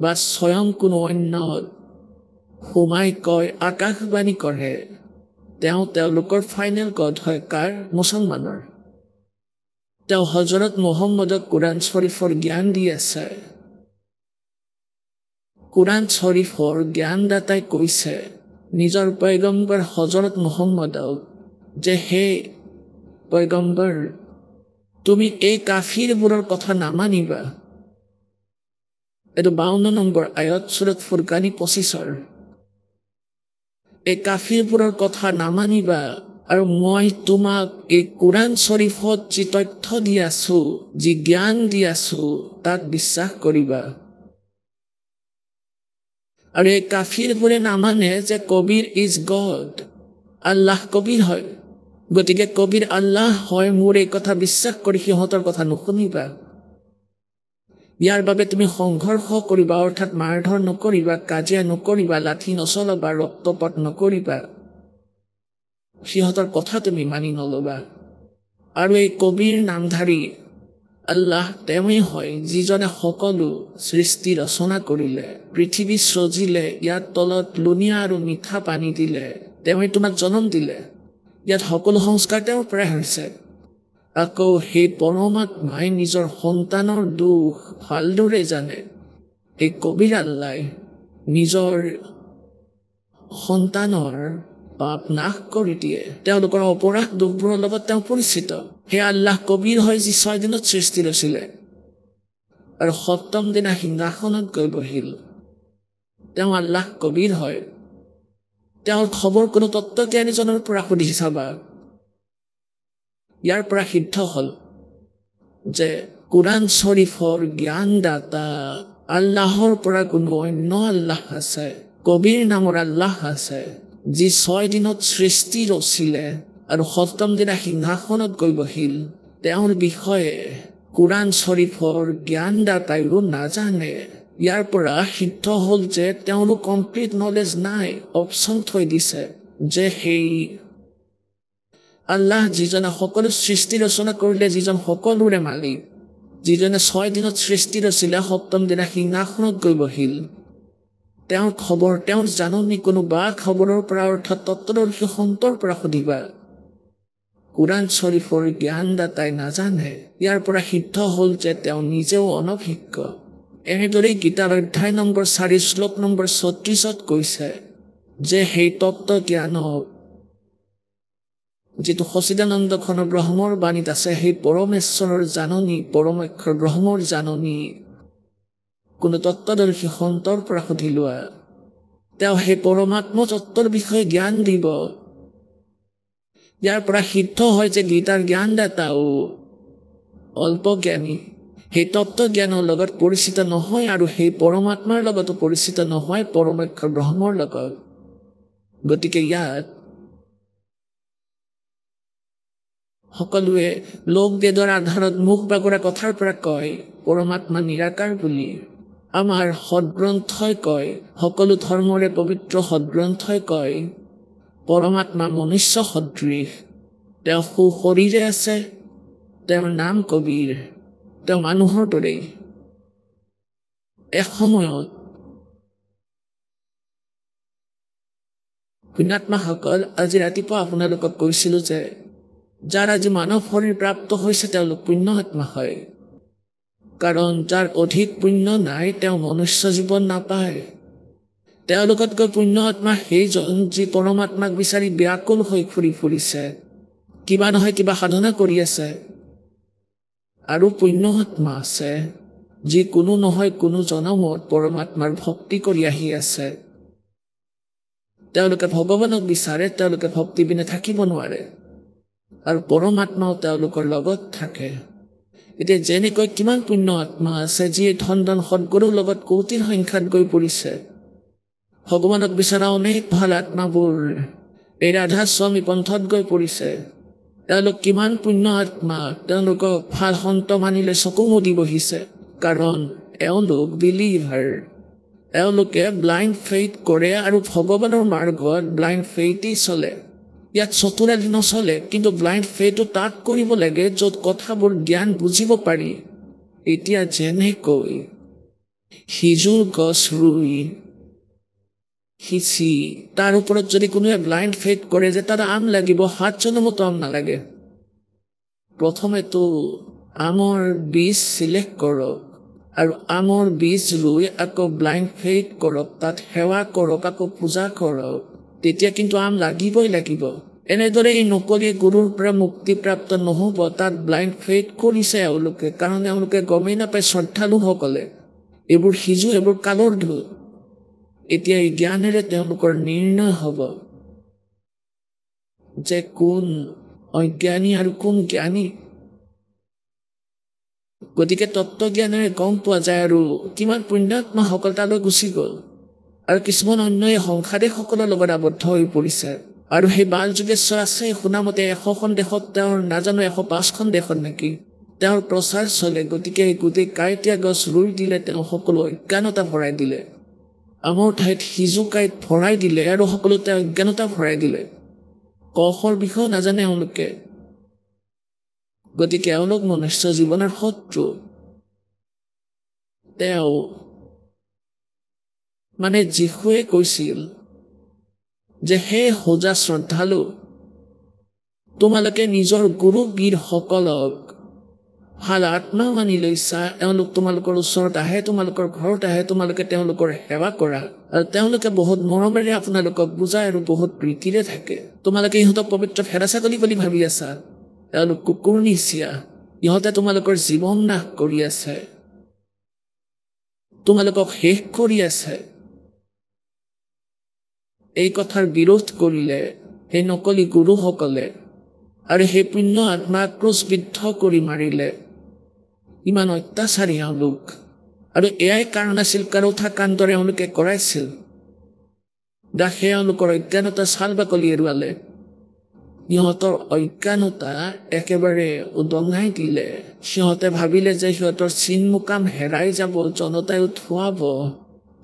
D: বা স্বয়ং কোনো অন্য সোমাই কয়, আকাশবাণী কৰে। তেওঁলোকৰ ফাইনেল গড হয় কাৰ? মুছলমানৰ। তেওঁ হজৰত মহম্মদক কোৰাণ শ্বৰীফৰ জ্ঞান দি আছে। কোৰাণ শ্বৰীফৰ জ্ঞানদাতাই কৈছে নিজৰ পয়গম্বৰ হজৰত মহম্মদক যে হে পয়গম্বৰ, তুমি এই কাফিৰবোৰৰ কথা নামানিবা। এইটো 52 নম্বৰ আয়াত সূৰত ফুৰকানী 25। এই কাফিৰবোৰৰ কথা নামানিবা আৰু মই তোমাক এই কোৰআন শৰীফত যি তথ্য দি আছো, যি জ্ঞান দি আছো, তাক বিশ্বাস কৰিবা। আৰু এই কাফিৰবোৰে নামানে যে কবিৰ ইজ গড, আল্লাহ কবিৰ হয়, গতিকে কবিৰ আল্লাহ হয়, মোৰ এই কথা বিশ্বাস কৰি সিহঁতৰ কথা নুশুনিবা। ইয়াৰ বাবে তুমি সংঘৰ্ষ কৰিবা, অৰ্থাৎ মাৰধৰ নকৰিবা, কাজিয়া নকৰিবা, লাঠি নচলাবা, ৰক্তপাত নকৰিবা, সিহঁতৰ কথা তুমি মানি নলবা। আৰু এই কবিৰ নামধাৰী আল্লাহ তেওঁৱেই হয় যিজনে সকলো সৃষ্টি ৰচনা কৰিলে, পৃথিৱী সজিলে, ইয়াৰ তলত লুণীয়া আৰু মিঠা পানী দিলে, তেওঁৱে তোমাক জন্ম দিলে, ইয়াত সকলো সংস্কাৰ তেওঁৰ পৰাই হৈছে। আকৌ সেই পৰমাত্মাই নিজৰ সন্তানৰ দুখ ভালদৰে জানে। এই কবিৰ আল্লাই নিজৰ সন্তানৰ পাপ নাশ কৰি দিয়ে, তেওঁলোকৰ অপৰাধ দুখবোৰৰ লগত তেওঁ পৰিচিত। সেই আল্লাহ কবিৰ হয় যি 6 দিনত সৃষ্টি ৰচিলে আৰু 7ম দিনা সিংহাসনত গৈ বহিল। তেওঁ আল্লাহ কবিৰ হয়। তেওঁৰ খবৰ কোনো তত্ত্বজ্ঞানীজনৰ পৰা সুধি চাবা। ইয়াৰ পৰা সিদ্ধ হ'ল যে কোৰআন শৰীফৰ জ্ঞানদাতা আল্লাহৰ পৰা কোনো অন্য আল্লাহ আছে, কবিৰ নামৰ আল্লাহ আছে, যি 6 দিনত সৃষ্টি ৰচিলে আৰু 7ম দিনা সিংহাসনত গৈ বহিল। তেওঁৰ বিষয়ে কোৰআন শৰীফৰ জ্ঞানদাতাইও নাজানে। ইয়াৰ পৰা সিদ্ধ হ'ল যে তেওঁলোক কমপ্লিট নলেজ নাই, অপশ্যন থৈ দিছে যে সেই আল্লাহ যিজনে সকলো সৃষ্টি ৰচনা কৰিলে, যিজন সকলোৰে মালিক, যিজনে 6 দিনত সৃষ্টি ৰচিলে, 7ম দিনা সিংহাসনত গৈ বহিল, তেওঁৰ খবৰ, তেওঁৰ জাননী কোনোবা খবৰৰ পৰা, অৰ্থাৎ তত্ত্বদৰ্শী সন্তৰ পৰা সুধিবা। কোৰআন শৰীফৰ জ্ঞানদাতাই নাজানে। ইয়াৰ পৰা সিদ্ধ হ'ল যে তেওঁ নিজেও অনভিজ্ঞ। এনেদৰেই গীতাৰ অধ্যায় নম্বৰ 4 শ্লোক নম্বৰ 36 কৈছে যে সেই তত্ত্ব জ্ঞানক, যিটো সচিদানন্দ ঘন ব্ৰহ্মৰ বাণীত আছে, সেই পৰমেশ্বৰৰ জাননী, পৰমেশ্বৰ ব্ৰহ্মৰ জাননী কোনো তত্ত্বদৰ্শী সন্তৰ পৰা সুধি লোৱা। তেওঁ সেই পৰমাত্ম তত্ত্বৰ বিষয়ে জ্ঞান দিব। ইয়াৰ পৰা সিদ্ধ হয় যে গীতাৰ জ্ঞানদাতাও অল্প জ্ঞানী, সেই তত্ত্ব জ্ঞানৰ লগত পৰিচিত নহয় আৰু সেই পৰমাত্মাৰ লগতো পৰিচিত নহয়, পৰমেশ্বৰ ব্ৰহ্মৰ লগত। গতিকে ইয়াত সকলোৱে লোকবেদৰ আধাৰত মুখ বাগৰা কথাৰ পৰা কয় পৰমাত্মা নিৰাকাৰ বুলি। আমাৰ সদগ্ৰন্থই কয়, সকলো ধৰ্মৰে পবিত্ৰ সদগ্ৰন্থই কয় পৰমাত্মা মনুষ্য সদৃশ, তেওঁ সুশৰীৰে আছে, তেওঁৰ নাম কবিৰ, তেওঁ মানুহৰ দৰেই। এসময়ত পুণ্যাত্মাসকল, আজি ৰাতিপুৱা আপোনালোকক কৈছিলোঁ যে যাৰ আজি মানৱ শৰীৰ প্ৰাপ্ত হৈছে তেওঁলোক পুণ্য আত্মা হয়, কাৰণ যাৰ অধিক পুণ্য নাই তেওঁ মনুষ্য জীৱন নাপায়। তেওঁলোকতকৈ পুণ্য আত্মা সেইজন যি পৰমাত্মাক বিচাৰি ব্যাকুল হৈ ফুৰি ফুৰিছে, কিবা নহয় কিবা সাধনা কৰি আছে। আৰু পুণ্য আত্মা আছে যি কোনো নহয় কোনো জনমত পৰমাত্মাৰ ভক্তি কৰি আহি আছে। তেওঁলোকে ভগৱানক বিচাৰে, তেওঁলোকে ভক্তি বিনে থাকিব নোৱাৰে আৰু পৰমাত্মাও তেওঁলোকৰ লগত থাকে। এতিয়া যেনেকৈ কিমান পুণ্য আত্মা আছে যিয়ে ধন ধন সদগুৰুৰ লগত কোটিৰ সংখ্যাত গৈ পৰিছে, ভগৱানক বিচৰা অনেক ভাল আত্মাবোৰ এই ৰাধা স্বামী পন্থত গৈ পৰিছে। তেওঁলোক কিমান পুণ্য আত্মা, তেওঁলোকক ভাল সন্ত মানিলে চকু মুদি বহিছে, কাৰণ এওঁলোক বিলিভাৰ, এওঁলোকে ব্লাইণ্ড ফেইথ কৰে আৰু ভগৱানৰ মাৰ্গত ব্লাইণ্ড ফেইথেই চলে। ইয়াত চতুৰালি নচলে, কিন্তু ব্লাইণ্ড ফেইথো তাত কৰিব লাগে য'ত কথাবোৰ জ্ঞান বুজিব পাৰি। এতিয়া যেনেকৈ সিজুৰ গছ ৰুই সিঁচি তাৰ ওপৰত যদি কোনোৱে ব্লাইণ্ড ফেইথ কৰে যে তাত আম লাগিব, 7 জনমতো আম নালাগে। প্ৰথমেতো আমৰ বীজ চিলেক্ট কৰক আৰু আমৰ বীজ ৰুই আকৌ ব্লাইণ্ড ফেইথ কৰক, তাত সেৱা কৰক, আকৌ পূজা কৰক, তেতিয়া কিন্তু আম লাগিবই লাগিব। এনেদৰে এই নকলি গুৰুৰ পৰা মুক্তিপ্ৰাপ্ত নহ'ব। তাত ব্লাইণ্ড ফেইথ কৰিছে এওঁলোকে, কাৰণ এওঁলোকে গমেই নাপায় শ্ৰদ্ধালুসকলে এইবোৰ সিজু, এইবোৰ কালৰ ধূল। এতিয়া এই জ্ঞানেৰে তেওঁলোকৰ নিৰ্ণয় হ'ব যে কোন অজ্ঞানী আৰু কোন জ্ঞানী। গতিকে তত্ত্বজ্ঞানেৰে গম পোৱা যায় আৰু কিমান পুণ্যাত্মাসকল তালৈ গুচি গ'ল আৰু কিছুমান অন্য এই সংসাৰীসকলৰ লগত আবদ্ধ হৈ পৰিছে। আৰু সেই বাল যোগেশ্বৰ আছে শুনামতে 100খন দেশত, তেওঁৰ নাজানো 105খন দেশত নেকি তেওঁৰ প্ৰচাৰ চলে। গতিকে গোটেই কাঁইটীয়া গছ ৰুই দিলে, তেওঁ সকলো অজ্ঞানতা ভৰাই দিলে। আমাৰ ঠাইত সিজু কাঁইট ভৰাই দিলে আৰু সকলোতে অজ্ঞানতা ভৰাই দিলে। কষৰ বিষয়েও নাজানে এওঁলোকে। গতিকে এওঁলোক মনুষ্য জীৱনৰ শত্ৰু। তেওঁ মানে যীশুৱে কৈছিল যে হে হোজা শ্ৰদ্ধালু, তোমালোকে নিজৰ গুৰু বীৰসকলক ভাল আত্মা মানি লৈছা, এওঁলোক তোমালোকৰ ওচৰত আহে, তোমালোকৰ ঘৰত আহে, তোমালোকে তেওঁলোকৰ সেৱা কৰা আৰু তেওঁলোকে বহুত মৰমেৰে আপোনালোকক বুজায় আৰু বহুত প্ৰীতিৰে থাকে। তোমালোকে ইহঁতক পবিত্ৰ ফেৰা ছাগলী বুলি ভাবি আছা, এওঁলোক কুকুৰ নিচিয়া। ইহঁতে তোমালোকৰ জীৱন নাশ কৰি আছে, তোমালোকক শেষ কৰি আছে। এই কথাৰ বিৰোধ কৰিলে সেই নকলি গুৰুসকলে আৰু সেই পুণ্য আত্মাক ক্ৰুচবিদ্ধ কৰি মাৰিলে। ইমান অত্যাচাৰী এওঁলোক। আৰু এয়াই কাৰণ আছিল কাৰোথা কাণ্ডৰে এওঁলোকে কৰাইছিল। দাসে এওঁলোকৰ অজ্ঞানতা ছাল বাকলি এৰুৱালে। সিহঁতৰ অজ্ঞানতা একেবাৰে উদঙাই দিলে। সিহঁতে ভাবিলে যে সিহঁতৰ চিন মুকাম হেৰাই যাব, জনতাই উঠুৱাব।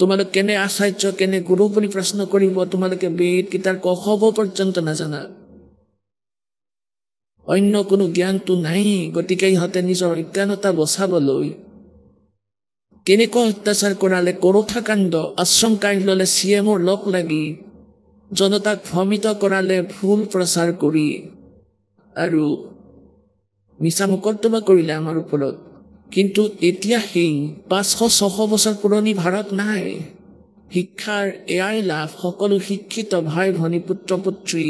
D: তোমালোক কেনে আচাৰ্য, কেনে গুৰু বুলি প্ৰশ্ন কৰিব, তোমালোকে বেদ গীতাৰ ক খ গ পৰ্যন্ত নাজানা, অন্য কোনো জ্ঞানটো নাই। গতিকে ইহঁতে নিজৰ অজ্ঞানতা বচাবলৈ কেনেকুৱা অত্যাচাৰ কৰালে। কৰোথা কাণ্ড, আশ্ৰম কাঢ়ি ল'লে CMৰ লগ লাগি, জনতাক ভ্ৰমিত কৰালে ভুল প্ৰচাৰ কৰি আৰু মিছা মোকদ্দমা কৰিলে আমাৰ ওপৰত। কিন্তু এতিয়া সেই 500-600 বছৰ পুৰণি ভাৰত নাই। শিক্ষাৰ এয়াই লাভ, সকলো শিক্ষিত ভাই ভনী পুত্ৰ পুত্ৰী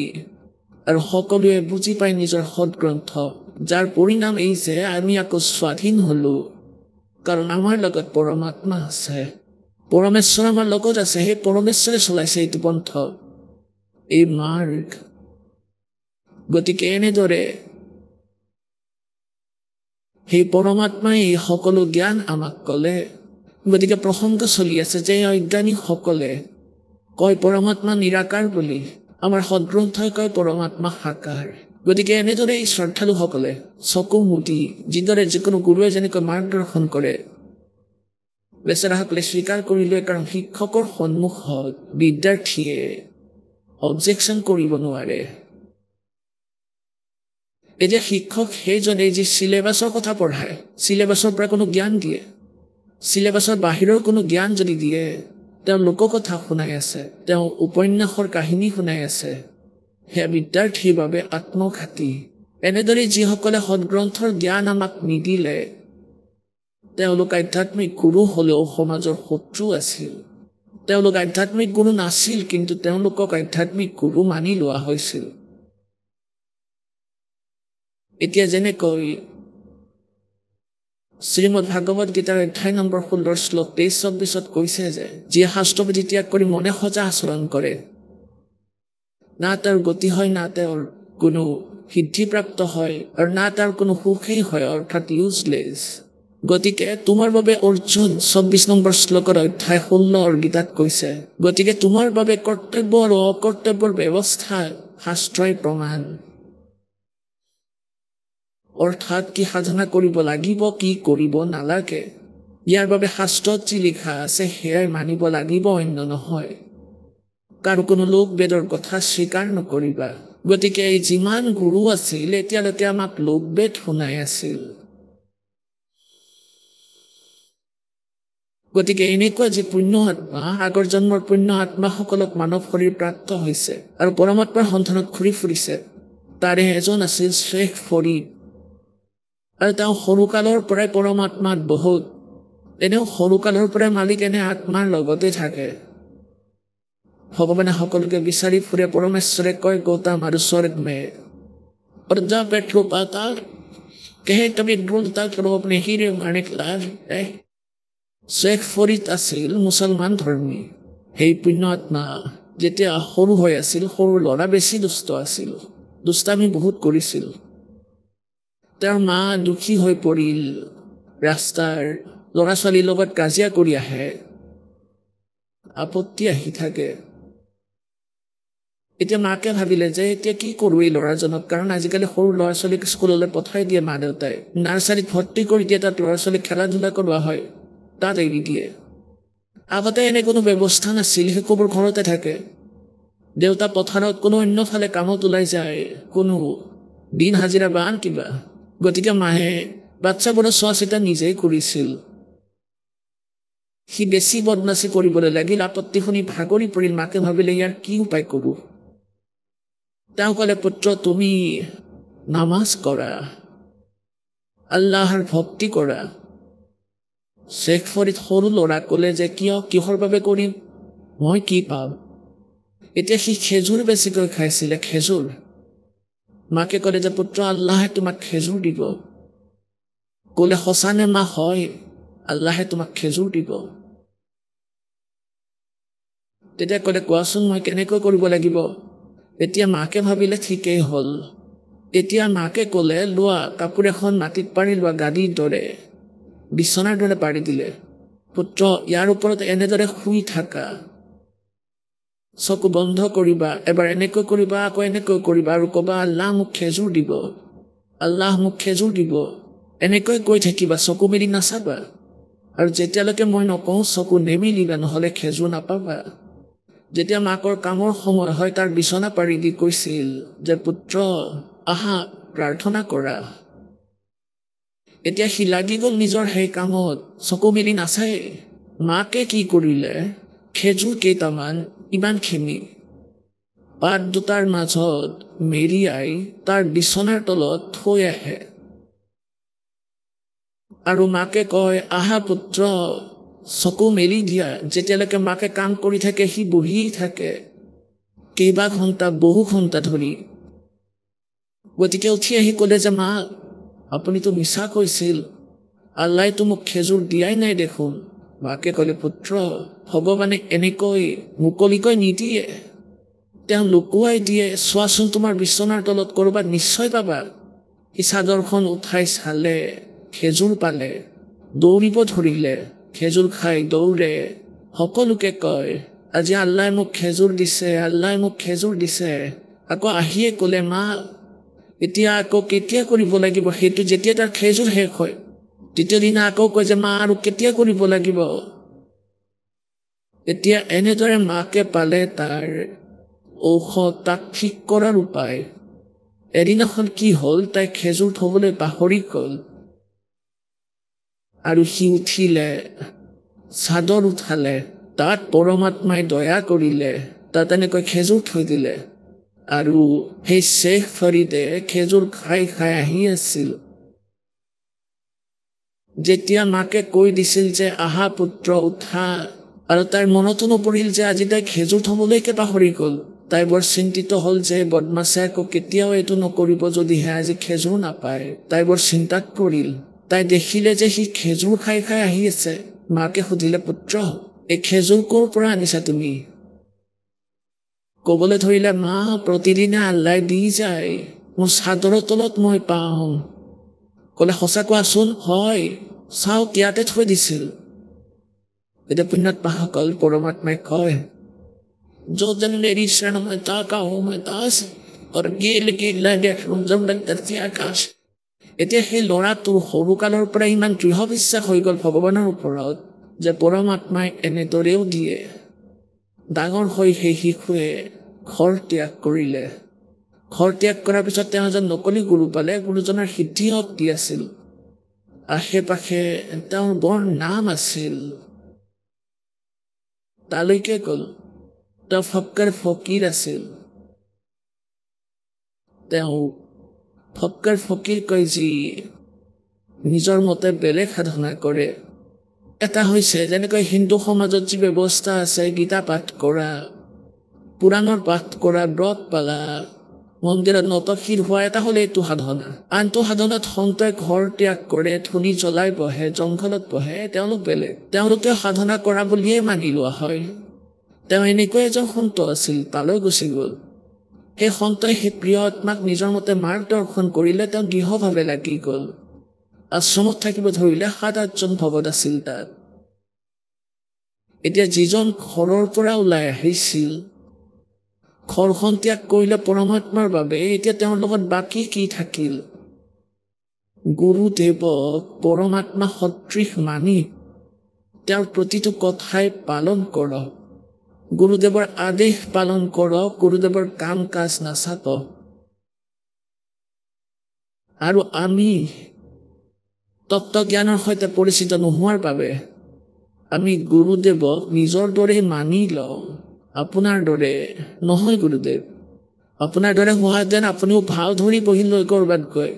D: আৰু সকলোৱে বুজি পায় নিজৰ সদগ্ৰন্থ, যাৰ পৰিণাম এই যে আমি আকৌ স্বাধীন হলো। কাৰণ আমাৰ লগত পৰমাত্মা আছে, পৰমেশ্বৰ আমাৰ লগত আছে। সেই পৰমেশ্বৰে চলাইছে এইটো পন্থ, এই মাৰ্গ। গতিকে এনেদৰে সেই পৰমাত্মাই এই সকলো জ্ঞান আমাক ক'লে। গতিকে প্ৰসংগ চলি আছে যে অজ্ঞানীসকলে কয় পৰমাত্মা নিৰাকাৰ বুলি, আমাৰ সদগ্ৰন্থই কয় পৰমাত্মা সাকাৰ। গতিকে এনেদৰে এই শ্ৰদ্ধালুসকলে চকু মুদি যিদৰে যিকোনো গুৰুৱে যেনেকৈ মাৰ্গদৰ্শন কৰে, বেচেৰাসকলে স্বীকাৰ কৰিলে। কাৰণ শিক্ষকৰ সন্মুখত বিদ্যাৰ্থীয়ে অবজেকশ্যন কৰিব নোৱাৰে। এতিয়া শিক্ষক সেইজনে যি চিলেবাছৰ কথা পঢ়ায়, চিলেবাছৰ পৰা কোনো জ্ঞান দিয়ে, চিলেবাছৰ বাহিৰৰ কোনো জ্ঞান যদি দিয়ে, তেওঁ লোককথা শুনাই আছে, তেওঁ উপন্যাসৰ কাহিনী শুনাই আছে, সেয়া বিদ্যাৰ্থীৰ বাবে আত্মঘাতী। এনেদৰে যিসকলে সদগ্ৰন্থৰ জ্ঞান আমাক নিদিলে, তেওঁলোক আধ্যাত্মিক গুৰু হ'লেও সমাজৰ শত্ৰু আছিল। তেওঁলোক আধ্যাত্মিক গুৰু নাছিল, কিন্তু তেওঁলোকক আধ্যাত্মিক গুৰু মানি লোৱা হৈছিল। এতিয়া যেনেকৈ শ্ৰীমদ ভাগৱত গীতাৰ অধ্যায় নম্বৰ 16 শ্লোক 23-24 কৈছে যে যিয়ে শাস্ত্ৰবিধি ত্যাগ কৰি মনে সজা আচৰণ কৰে, না তেওঁৰ গতি হয়, না তেওঁৰ কোনো সিদ্ধিপ্ৰাপ্ত হয় আৰু না তাৰ কোনো সুখেই হয়, অৰ্থাৎ ইউজলেছ। গতিকে তোমাৰ বাবে অৰ্জুন 24 নম্বৰ শ্লোকৰ অধ্যায় 16 গীতাত কৈছে, গতিকে তোমাৰ বাবে কৰ্তব্য আৰু অকৰ্তব্যৰ ব্যৱস্থা শাস্ত্ৰই প্ৰমাণ। অৰ্থাৎ কি সাধনা কৰিব লাগিব, কি কৰিব নালাগে, ইয়াৰ বাবে শাস্ত্ৰত যি লিখা আছে সেয়াই মানিব লাগিব, অন্য নহয়। কাৰো কোনো লোক বেদৰ কথা স্বীকাৰ নকৰিবা। গতিকে এই যিমান গুৰু আছিল এতিয়ালৈকে আমাক লোক বেদ শুনাই আছিল। গতিকে এনেকুৱা যি পুণ্য আত্মা, আগৰ জন্মৰ পুণ্য আত্মাসকলক মানৱ শৰীৰ প্ৰাপ্ত হৈছে আৰু পৰমাত্মাৰ সন্ধানত ঘূৰি ফুৰিছে, তাৰে এজন আছিল শ্বেখ ফৰিদ। আৰু তেওঁ সৰুকালৰ পৰাই পৰমাত্মাত বহুত, এনেও সৰুকালৰ পৰাই মালিক এনে আত্মাৰ লগতে থাকে। ভগৱানে সকলোকে বিচাৰি ফুৰে। পৰমেশ্বৰে কয় গৌতম আৰু স্বৰ্গ মে और जब बैठो पाता कहे तभी ढूंढता करो अपने हीरे माणिक लाल। শ্বেখ ফৰিদ আছিল মুছলমান ধৰ্মী। সেই পুণ্যাত্মা যেতিয়া সৰু হৈ আছিল, সৰু ল'ৰা বেছি দুষ্ট আছিল, দুষ্টামি বহুত কৰিছিল। তেওঁৰ মা দুখী হৈ পৰিল, ৰাস্তাৰ ল'ৰা ছোৱালীৰ লগত কাজিয়া কৰি আহে, আপত্তি আহি থাকে। এতিয়া মাকে ভাবিলে যে এতিয়া কি কৰোঁ এই ল'ৰাজনক, কাৰণ আজিকালি সৰু ল'ৰা ছোৱালীক স্কুললৈ পঠাই দিয়ে মা দেউতাই, নাৰ্চাৰীত ভৰ্তি কৰি দিয়ে, তাত ল'ৰা ছোৱালীক খেলা ধূলা কৰোৱা হয়, তাত এৰি দিয়ে। আগতে এনে কোনো ব্যৱস্থা নাছিল, শিশুবোৰ ঘৰতে থাকে, দেউতা পথাৰত কোনো অন্যফালে কামত ওলাই যায়, কোনো দিন হাজিৰা বা আন কিবা, গতিকে মাহে বাচ্চাবোৰৰ চোৱা চিতা নিজেই কৰিছিল। সি বেছি বদমাচি কৰিবলৈ লাগিল, আপত্তি শুনি ভাগৰি পৰিল। মাকে ভাবিলে ইয়াৰ কি উপায় কৰোঁ। তেওঁ ক'লে, পুত্ৰ তুমি নামাজ কৰা, আল্লাহৰ ভক্তি কৰা। শ্বেখ ফৰিদ সৰু ল'ৰা ক'লে যে কিহৰ বাবে কৰিম, মই কি পাম। এতিয়া সি খেজুৰ বেছিকৈ খাইছিলে, খেজুৰ। মাকে ক'লে যে পুত্ৰ আল্লাহে তোমাক খেজুৰ দিব। ক'লে সঁচানে মা? হয়, আল্লাহে তোমাক খেজুৰ দিব। তেতিয়া ক'লে কোৱাচোন মই কেনেকৈ কৰিব লাগিব। এতিয়া মাকে ভাবিলে ঠিকেই হ'ল। এতিয়া মাকে ক'লে লোৱা কাপোৰ এখন মাটিত পাৰি লোৱা, গাদীৰ দৰে, বিচনাৰ দৰে পাৰি দিলে। পুত্ৰ ইয়াৰ ওপৰত এনেদৰে শুই থাকা, চকু বন্ধ কৰিবা, এবাৰ এনেকৈ কৰিবা, আকৌ এনেকৈ কৰিবা, আৰু ক'বা আল্লাহ মোক খেজুৰ দিব, আল্লাহ মোক খেজুৰ দিব। এনেকৈ কৈ থাকিবা, চকু মেলি নাচাবা, আৰু যেতিয়ালৈকে মই নকওঁ চকু নেমেলিবা, নহ'লে খেজুৰ নাপাবা। যেতিয়া মাকৰ কামৰ সময় হয়, তাৰ বিচনা পাৰি দি কৈছিল যে পুত্ৰ আহা প্ৰাৰ্থনা কৰা। এতিয়া সি লাগি গ'ল নিজৰ সেই কামত, চকু মেলি নাচায়। মাকে কি কৰিলে, খেজুৰ কেইটামান ইমানখিনি পাত দুটাৰ মাজত মেৰিয়াই তাৰ বিচনাৰ তলত থৈ আহে, আৰু মাকে কয় আহা পুত্ৰ চকু মেলি দিয়া। যেতিয়ালৈকে মাকে কাম কৰি থাকে সি বহি থাকে, কেইবা ঘণ্টা, বহু ঘণ্টা ধৰি। গতিকে উঠি আহি ক'লে যে মা আপুনিতো মিছা কৈছিল, আল্লাহতো মোক খেজুৰ দিয়াই নাই দেখোন। মাকে ক'লে পুত্ৰ ভগৱানে এনেকৈ মুকলিকৈ নিদিয়ে, তেওঁ লুকুৱাই দিয়ে। চোৱাচোন তোমাৰ বিচনাৰ তলত ক'ৰবাত নিশ্চয় পাবা। সি চাদৰখন উঠাই চালে, খেজুৰ পালে, দৌৰিব ধৰিলে, খেজুৰ খাই দৌৰে, সকলোকে কয় আজি আল্লাহে মোক খেজুৰ দিছে, আল্লাহে মোক খেজুৰ দিছে। আকৌ আহিয়ে ক'লে মা এতিয়া আকৌ কেতিয়া কৰিব লাগিব সেইটো। যেতিয়া তাৰ খেজুৰ শেষ হয় দ্বিতীয় দিনা আকৌ কয় যে মা আৰু কেতিয়া কৰিব লাগিব। এতিয়া এনেদৰে মাকে পালে তাৰ ঔষধ, তাক ঠিক কৰাৰ উপায়। এদিনাখন কি হ'ল, তাই খেজুৰ থবলৈ পাহৰি গ'ল, আৰু সি উঠিলে, চাদৰ উঠালে, তাত পৰমাত্মাই দয়া কৰিলে, তাত এনেকৈ খেজুৰ থৈ দিলে। আৰু সেই শ্বেখ ফৰিদে খেজুৰ খাই খাই আহি আছিল। যেতিয়া মাকে কৈ দিছিল যে আহা পুত্ৰ উঠা, আৰু তাইৰ মনতো নপৰিল যে আজি তাই খেজুৰ থবলৈকে পাহৰি গ'ল। তাই বৰ চিন্তিত হ'ল যে বদমাছে আকৌ কেতিয়াও এইটো নকৰিব যদিহে আজি খেজুৰ নাপায়। তাই বৰ চিন্তাত পৰিল। তাই দেখিলে যে সি খেজুৰ খাই খাই আহি আছে। মাকে সুধিলে পুত্ৰ এই খেজুৰ ক'ৰ পৰা আনিছা তুমি? ক'বলৈ ধৰিলে মা প্ৰতিদিনে আল্লাই দি যায়, মোৰ চাদৰৰ তলত মই পাওঁ। ক'লে সঁচা কোৱাচোন? হয়, চাওক ইয়াতে থৈ দিছিল। এতিয়া পুণ্যাত্মাসকল পৰমাত্মাই কয় जो जन मेरी शरण में ताका हूं मैं दास और गेल गेल আকাশ। এতিয়া সেই ল'ৰাটোৰ সৰুকালৰ পৰা ইমান দৃঢ় বিশ্বাস হৈ গ'ল ভগৱানৰ ওপৰত যে পৰমাত্মাই এনেদৰেও দিয়ে। ডাঙৰ হৈ সেই শিশুৱে ঘৰ ত্যাগ কৰিলে। ঘৰ ত্যাগ কৰাৰ পিছত তেওঁ এজন নকলি গুৰু পালে। গুৰুজনৰ সিদ্ধি শক্তি আছিল, আশে পাশে তেওঁৰ বৰ নাম আছিল। তালৈকে গ'ল। তেওঁ ফক্কৰ ফকীৰ আছিল। তেওঁ ফক্কৰ ফকীৰ কয় যি নিজৰ মতে বেলেগ সাধনা কৰে। এটা হৈছে যেনেকৈ হিন্দু সমাজত যি ব্যৱস্থা আছে, গীতা পাঠ কৰা, পুৰাণৰ পাঠ কৰা, ব্ৰত পালা, মন্দিৰত নতশিৰ হোৱা এটা হ'লে এইটো সাধনা। আনটো সাধনাত সন্তই ঘৰ ত্যাগ কৰে, ধূলি জ্বলাই বহে, জংঘলত বহে, তেওঁলোক বেলেগ। তেওঁলোকে সাধনা কৰা বুলিয়েই মানি লোৱা হয়। তেওঁ এনেকৈ এজন সন্ত আছিল, তালৈ গুচি গ'ল। সেই সন্তই সেই প্ৰিয় আত্মাক নিজৰ মতে মাৰ্গদৰ্শন কৰিলে, তেওঁ দৃঢ়ভাৱে লাগি গ'ল। আশ্ৰমত থাকিব ধৰিলে, 7-8জন ভকত আছিল তাত। এতিয়া যিজন ঘৰৰ পৰা ওলাই আহিছিল, ঘৰখন ত্যাগ কৰিলে পৰমাত্মাৰ বাবে, এতিয়া তেওঁৰ লগত বাকী কি থাকিল? গুৰুদেৱক পৰমাত্মা সদৃশ মানি তেওঁৰ প্ৰতিটো কথাই পালন কৰক, গুৰুদেৱৰ আদেশ পালন কৰক, গুৰুদেৱৰ কাম কাজ নাচাতক। আৰু আমি তত্ত্বজ্ঞানৰ সৈতে পৰিচিত নোহোৱাৰ বাবে আমি গুৰুদেৱক নিজৰ দৰে মানি লওঁ। আপোনাৰ দৰে নহয় গুৰুদেৱ, আপোনাৰ দৰে হোৱাহেঁতেন আপুনিও ভাও ধৰি বহি লৈ ক'ৰবাত গৈ।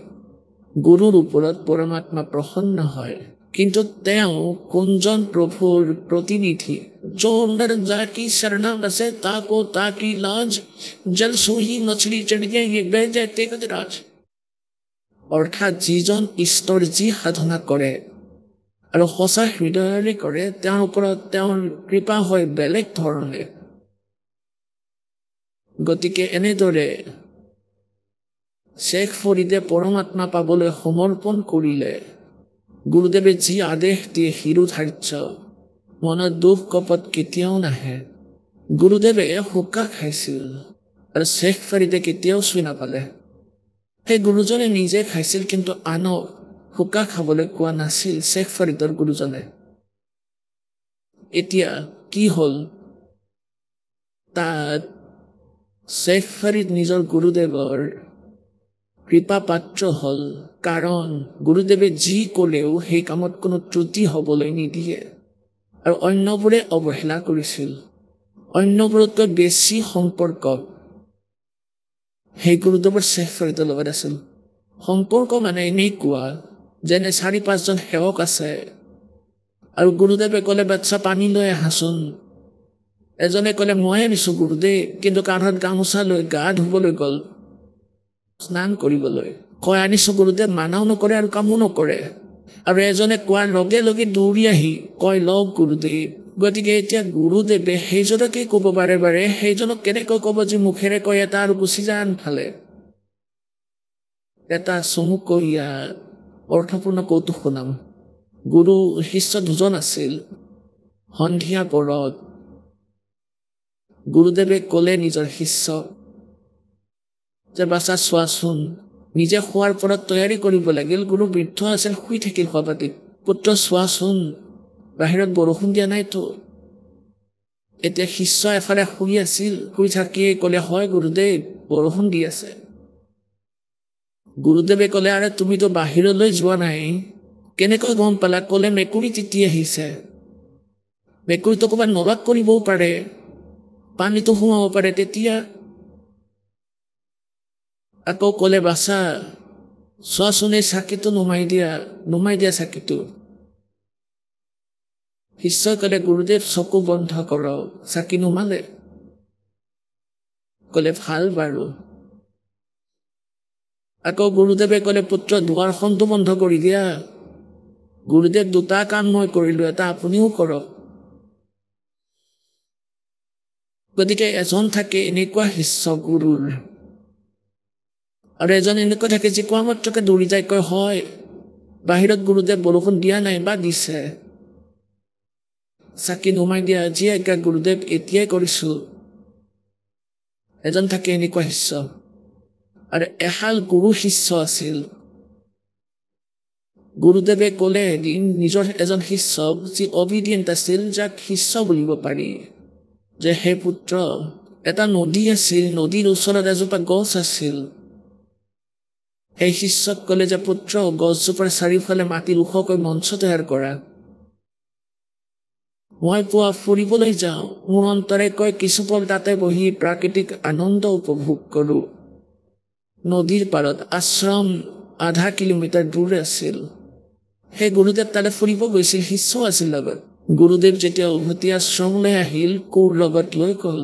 D: গুৰুৰ ওপৰত পৰমাত্মা প্ৰসন্ন হয়, কিন্তু তেওঁ কোনজন প্ৰভুৰ প্ৰতিনিধি? जो अंदर जाकी शरणा बसे ताको ताकी लाज, जल सोही मछली चढ़िए ये बह जाते गजराज। অৰ্থাৎ যিজন ঈশ্বৰ যি সাধনা কৰে আৰু সঁচা হৃদয়েৰে কৰে, তেওঁৰ ওপৰত তেওঁৰ কৃপা হয় বেলেগ ধৰণে। গতিকে এনেদৰে শেখ ফৰিদে পৰমাত্মা পাবলৈ সমৰ্পণ কৰিলে। গুৰুদেৱে যি আদেশ দিয়ে শিৰোধাৰ্য, মনত দুখ কপট কেতিয়াও নাহে। গুৰুদেৱে হুক্কা খাইছিল আৰু শেখ ফৰিদে কেতিয়াও চুই নাপালে। সেই গুৰুজনে নিজে খাইছিল, কিন্তু আনক হুক্কা খাবলৈ কোৱা নাছিল শেখ ফৰিদৰ গুৰুজনে। এতিয়া কি হ'ল? তাত শেখ ফৰিদ নিজৰ গুৰুদেৱৰ কৃপা পাত্ৰ হ'ল, কাৰণ গুৰুদেৱে যি ক'লেও সেই কামত কোনো ত্ৰুটি হ'বলৈ নিদিয়ে। আৰু অন্যবোৰে অৱহেলা কৰিছিল। অন্যবোৰতকৈ বেছি সম্পৰ্ক সেই গুৰুদেৱৰ শেখ ফৰিদৰ লগত আছিল। সম্পৰ্ক মানে এনেকুৱা যেনে 4-5জন সেৱক আছে আৰু গুৰুদেৱে ক'লে বাচ্চা পানী লৈ আহাচোন, এজনে ক'লে মই আনিছোঁ গুৰুদেৱ, কিন্তু কান্ধত গামোচা লৈ গা ধুবলৈ গ'ল, স্নান কৰিবলৈ। কয় আনিছোঁ গুৰুদেৱ, মানাও নকৰে আৰু কামো নকৰে। আৰু এজনে কোৱাৰ লগে লগে দৌৰি আহি কয় লওক গুৰুদেৱ। গতিকে এতিয়া গুৰুদেৱে সেইজনকে ক'ব বাৰে বাৰে, সেইজনক কেনেকৈ ক'ব যে মুখেৰে কয় এটা আৰু গুচি যায় আনফালে? এটা চমুকীয়া অৰ্থপূৰ্ণ কৌতুক শুনাম। গুৰু শিষ্য দুজন আছিল। সন্ধিয়া পৰত গুৰুদেৱে ক'লে নিজৰ শিষ্যক যে বাচা চোৱাচোন, নিজে শোৱাৰ পৰত তৈয়াৰী কৰিব লাগিল। গুৰু বৃদ্ধ আছিল, শুই থাকিল সবাতিত। পুত্ৰ চোৱাচোন, বাহিৰত বৰষুণ দিয়া নাইতো। এতিয়া শিষ্য এফালে শুই আছিল, শুই থাকিয়ে ক'লে হয় গুৰুদেৱ, বৰষুণ দি আছে। গুৰুদেৱে ক'লে আৰে তুমিতো বাহিৰলৈ যোৱা নাই, কেনেকৈ গম পালা? ক'লে মেকুৰী তিতি আহিছে। মেকুৰীটো ক'ৰবাত নলাত কৰিবও পাৰে, পানীটো সোমাব পাৰে, তেতিয়া আকৌ ক'লে বাচা চোৱাচোন, এই চাকিটো নুমাই দিয়া চাকিটো। শিষ্যই ক'লে গুৰুদেৱ চকু বন্ধ কৰক, চাকি নুমালে। ক'লে ভাল বাৰু। আকৌ গুৰুদেৱে ক'লে পুত্ৰ দুৱাৰখনটো বন্ধ কৰি দিয়া। গুৰুদেৱ দুটা কাম মই কৰিলোঁ, এটা আপুনিও কৰক। গতিকে এজন থাকে এনেকুৱা শিষ্য গুৰুৰ, আৰু এজন এনেকুৱা থাকে যে কোৱা মাত্ৰকে দৌৰি যায়, কয় হয় বাহিৰত গুৰুদেৱ বৰষুণ দিয়া নাই বা দিছে, চাকি নুমাই দিয়া, যি আজ্ঞা গুৰুদেৱ এতিয়াই কৰিছোঁ। এজন থাকে এনেকুৱা শিষ্য। আৰু এহাল গুৰু শিষ্য আছিল। গুৰুদেৱে ক'লে এদিন নিজৰ এজন শিষ্যক, যি অবিডিয়েণ্ট আছিল, যাক শিষ্য বুলিব পাৰি, যে হে পুত্ৰ, এটা নদী আছিল, নদীৰ ওচৰত এজোপা গছ আছিল। সেই শিষ্যক ক'লে যে পুত্ৰ, গছজোপাৰ চাৰিওফালে মাটিৰ ওখকৈ মঞ্চ তৈয়াৰ কৰা। মই পুৱা ফুৰিবলৈ যাওঁ, মোৰ অন্তৰে কয় কিছু পল তাতে বহি প্ৰাকৃতিক আনন্দ উপভোগ কৰোঁ। নদীৰ পাৰত আশ্ৰম 0.5 কিলোমিটাৰ দূৰ আছিল। সেই গুৰুদেৱ তালৈ ফুৰিব গৈছিল, শিষ্য আছিল লগত। গুৰুদেৱ যেতিয়া উভতি আশ্ৰমলৈ আহিল, কোৰ লগত লৈ গ'ল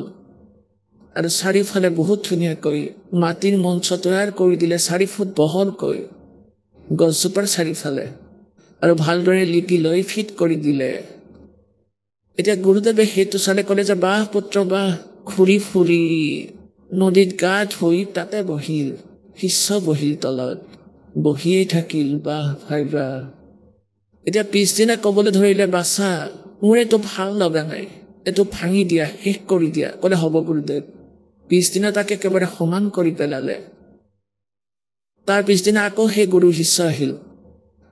D: আৰু চাৰিওফালে বহুত ধুনীয়াকৈ মাটিৰ মঞ্চ তৈয়াৰ কৰি দিলে 4 ফুট বহলকৈ গছজোপাৰ চাৰিওফালে আৰু ভালদৰে লিপি লৈ ফিট কৰি দিলে। এতিয়া গুৰুদেৱে সেইটো চালে ক'লে যে বাহ পুত্ৰ বাহ, ঘূৰি ফুৰি নদীত গা ধুই তাতে বহিল, শিষ্য বহিল তলত, বহিয়েই থাকিল বাহ ভাই বাহ। এতিয়া পিছদিনা ক'বলৈ ধৰিলে বাছা মোৰ এইটো ভাল লগা নাই, এইটো ভাঙি দিয়া, শেষ কৰি দিয়া। ক'লে হ'ব গুৰুদেৱ। পিছদিনা তাকে একেবাৰে সমান কৰি পেলালে। তাৰ পিছদিনা আকৌ সেই গুৰু শিষ্য আহিল।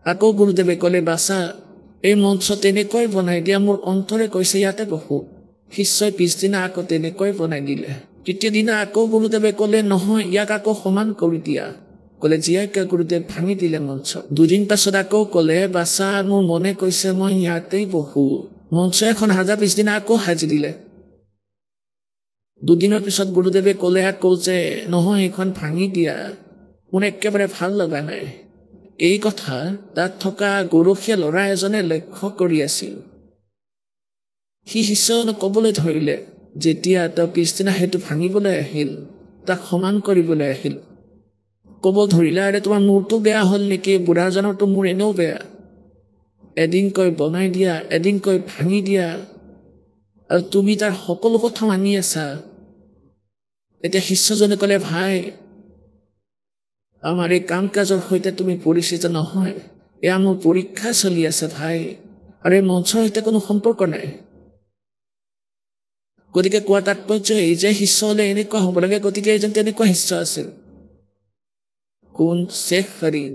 D: আকৌ গুৰুদেৱে ক'লে বাছা এই মঞ্চ তেনেকৈ বনাই দিয়া, মোৰ অন্তৰে কৈছে ইয়াতে বহো। শিষ্যই পিছদিনা আকৌ তেনেকৈ বনাই দিলে। তৃতীয় দিনা আকৌ গুৰুদেৱে ক'লে নহয় ইয়াক আকৌ সমান কৰি দিয়া। ক'লে জীয়াকে গুৰুদেৱ ভাঙি দিলে মঞ্চ। 2 দিন পাছত আকৌ ক'লে বাছা মোৰ মনে কৈছে মই ইয়াতেই বহো। মঞ্চ এখন সাজা পিছদিনা আকৌ সাজি দিলে। 2 দিনৰ পিছত গুৰুদেৱে ক'লে আকৌ যে নহয় এইখন ভাঙি দিয়া, মোৰ একেবাৰে ভাল লগা নাই। এই কথা তাত থকা গৰখীয়া ল'ৰা এজনে লক্ষ্য কৰি আছিল। সি শিষ্যজনক ক'বলৈ ধৰিলে, যেতিয়া তেওঁ পিছদিনা সেইটো ভাঙিবলৈ আহিল, তাক সমান কৰিবলৈ আহিল, ক'ব ধৰিলে আৰে তোমাৰ মূৰটো বেয়া হ'ল নেকি, বুঢ়াজনৰতো মূৰ এনেও বেয়া। এদিন কৈ বনাই দিয়া, এদিন কৈ ভাঙি দিয়া, আৰু তুমি তাৰ সকলো কথা মানি আছা। এতিয়া শিষ্যজনে ক'লে ভাই আমাৰ এই কাম কাজৰ সৈতে তুমি পৰিচিত নহয়, এয়া মোৰ পৰীক্ষা চলি আছে ভাই, আৰু এই মঞ্চৰ সৈতে কোনো সম্পৰ্ক নাই। গতিকে কোৱা তাৎপৰ্য এই যে শিষ্য হ'লে এনেকুৱা হ'ব লাগে, গতিকে এজন তেনেকুৱা শিষ্য আছিল। কোন? শ্বেখ ফৰিদ।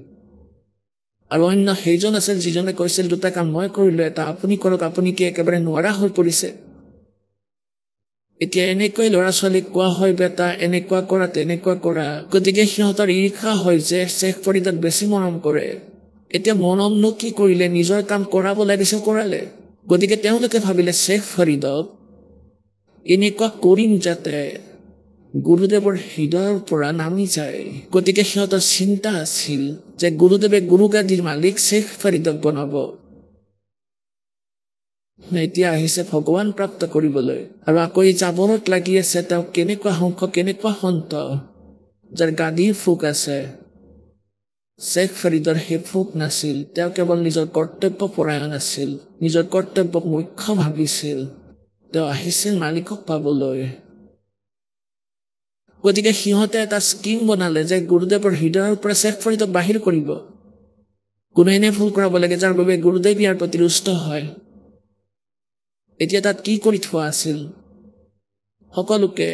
D: আৰু অন্য সেইজন আছিল যিজনে কৈছিল 2টা কাম মই কৰিলো, এটা আপুনি কৰক, আপুনি কি একেবাৰে নোৱাৰা হৈ পৰিছে। এতিয়া এনেকৈ ল'ৰা ছোৱালীক কোৱা হয় বেটা এনেকুৱা কৰা তেনেকুৱা কৰা, গতিকে সিহঁতৰ ঈৰ্ষা হয় যে শ্বেখ ফৰিদক বেছি মৰম কৰে। এতিয়া মৰমনো কি কৰিলে, নিজৰ কাম কৰাব লাগিছে কৰালে। গতিকে তেওঁলোকে ভাবিলে শ্বেখ ফৰিদক এনেকুৱা কৰিম যাতে গুৰুদেৱৰ হৃদয়ৰ পৰা নামি যায়। গতিকে সিহঁতৰ চিন্তা আছিল যে গুৰুদেৱে গুৰুগাদীৰ মালিক শ্বেখ ফৰিদক বনাব। এতিয়া আহিছে ভগৱান প্ৰাপ্ত কৰিবলৈ, আৰু আকৌ এই জাবৰত লাগি আছে তেওঁ কেনেকুৱা সংখ্য, কেনেকুৱা সন্ত যাৰ গাদীৰ ফুক আছে। শ্বেখ ফৰিদৰ সেই ফুক নাছিল। তেওঁ কেৱল নিজৰ কৰ্তব্য পৰায়ণ আছিল, নিজৰ কৰ্তব্যক মুখ্য ভাবিছিল। তেওঁ আহিছিল মালিকক পাবলৈ। গতিকে সিহঁতে এটা স্কিম বনালে যে গুৰুদেৱৰ হৃদয়ৰ পৰা শ্বেখ ফৰিদক বাহিৰ কৰিব। কোনো এনে ভুল কৰাব লাগে যাৰ বাবে গুৰুদেৱ ইয়াৰ প্ৰতি ৰুষ্ট হয়। এতিয়া তাত কি কৰি থোৱা আছিল, সকলোকে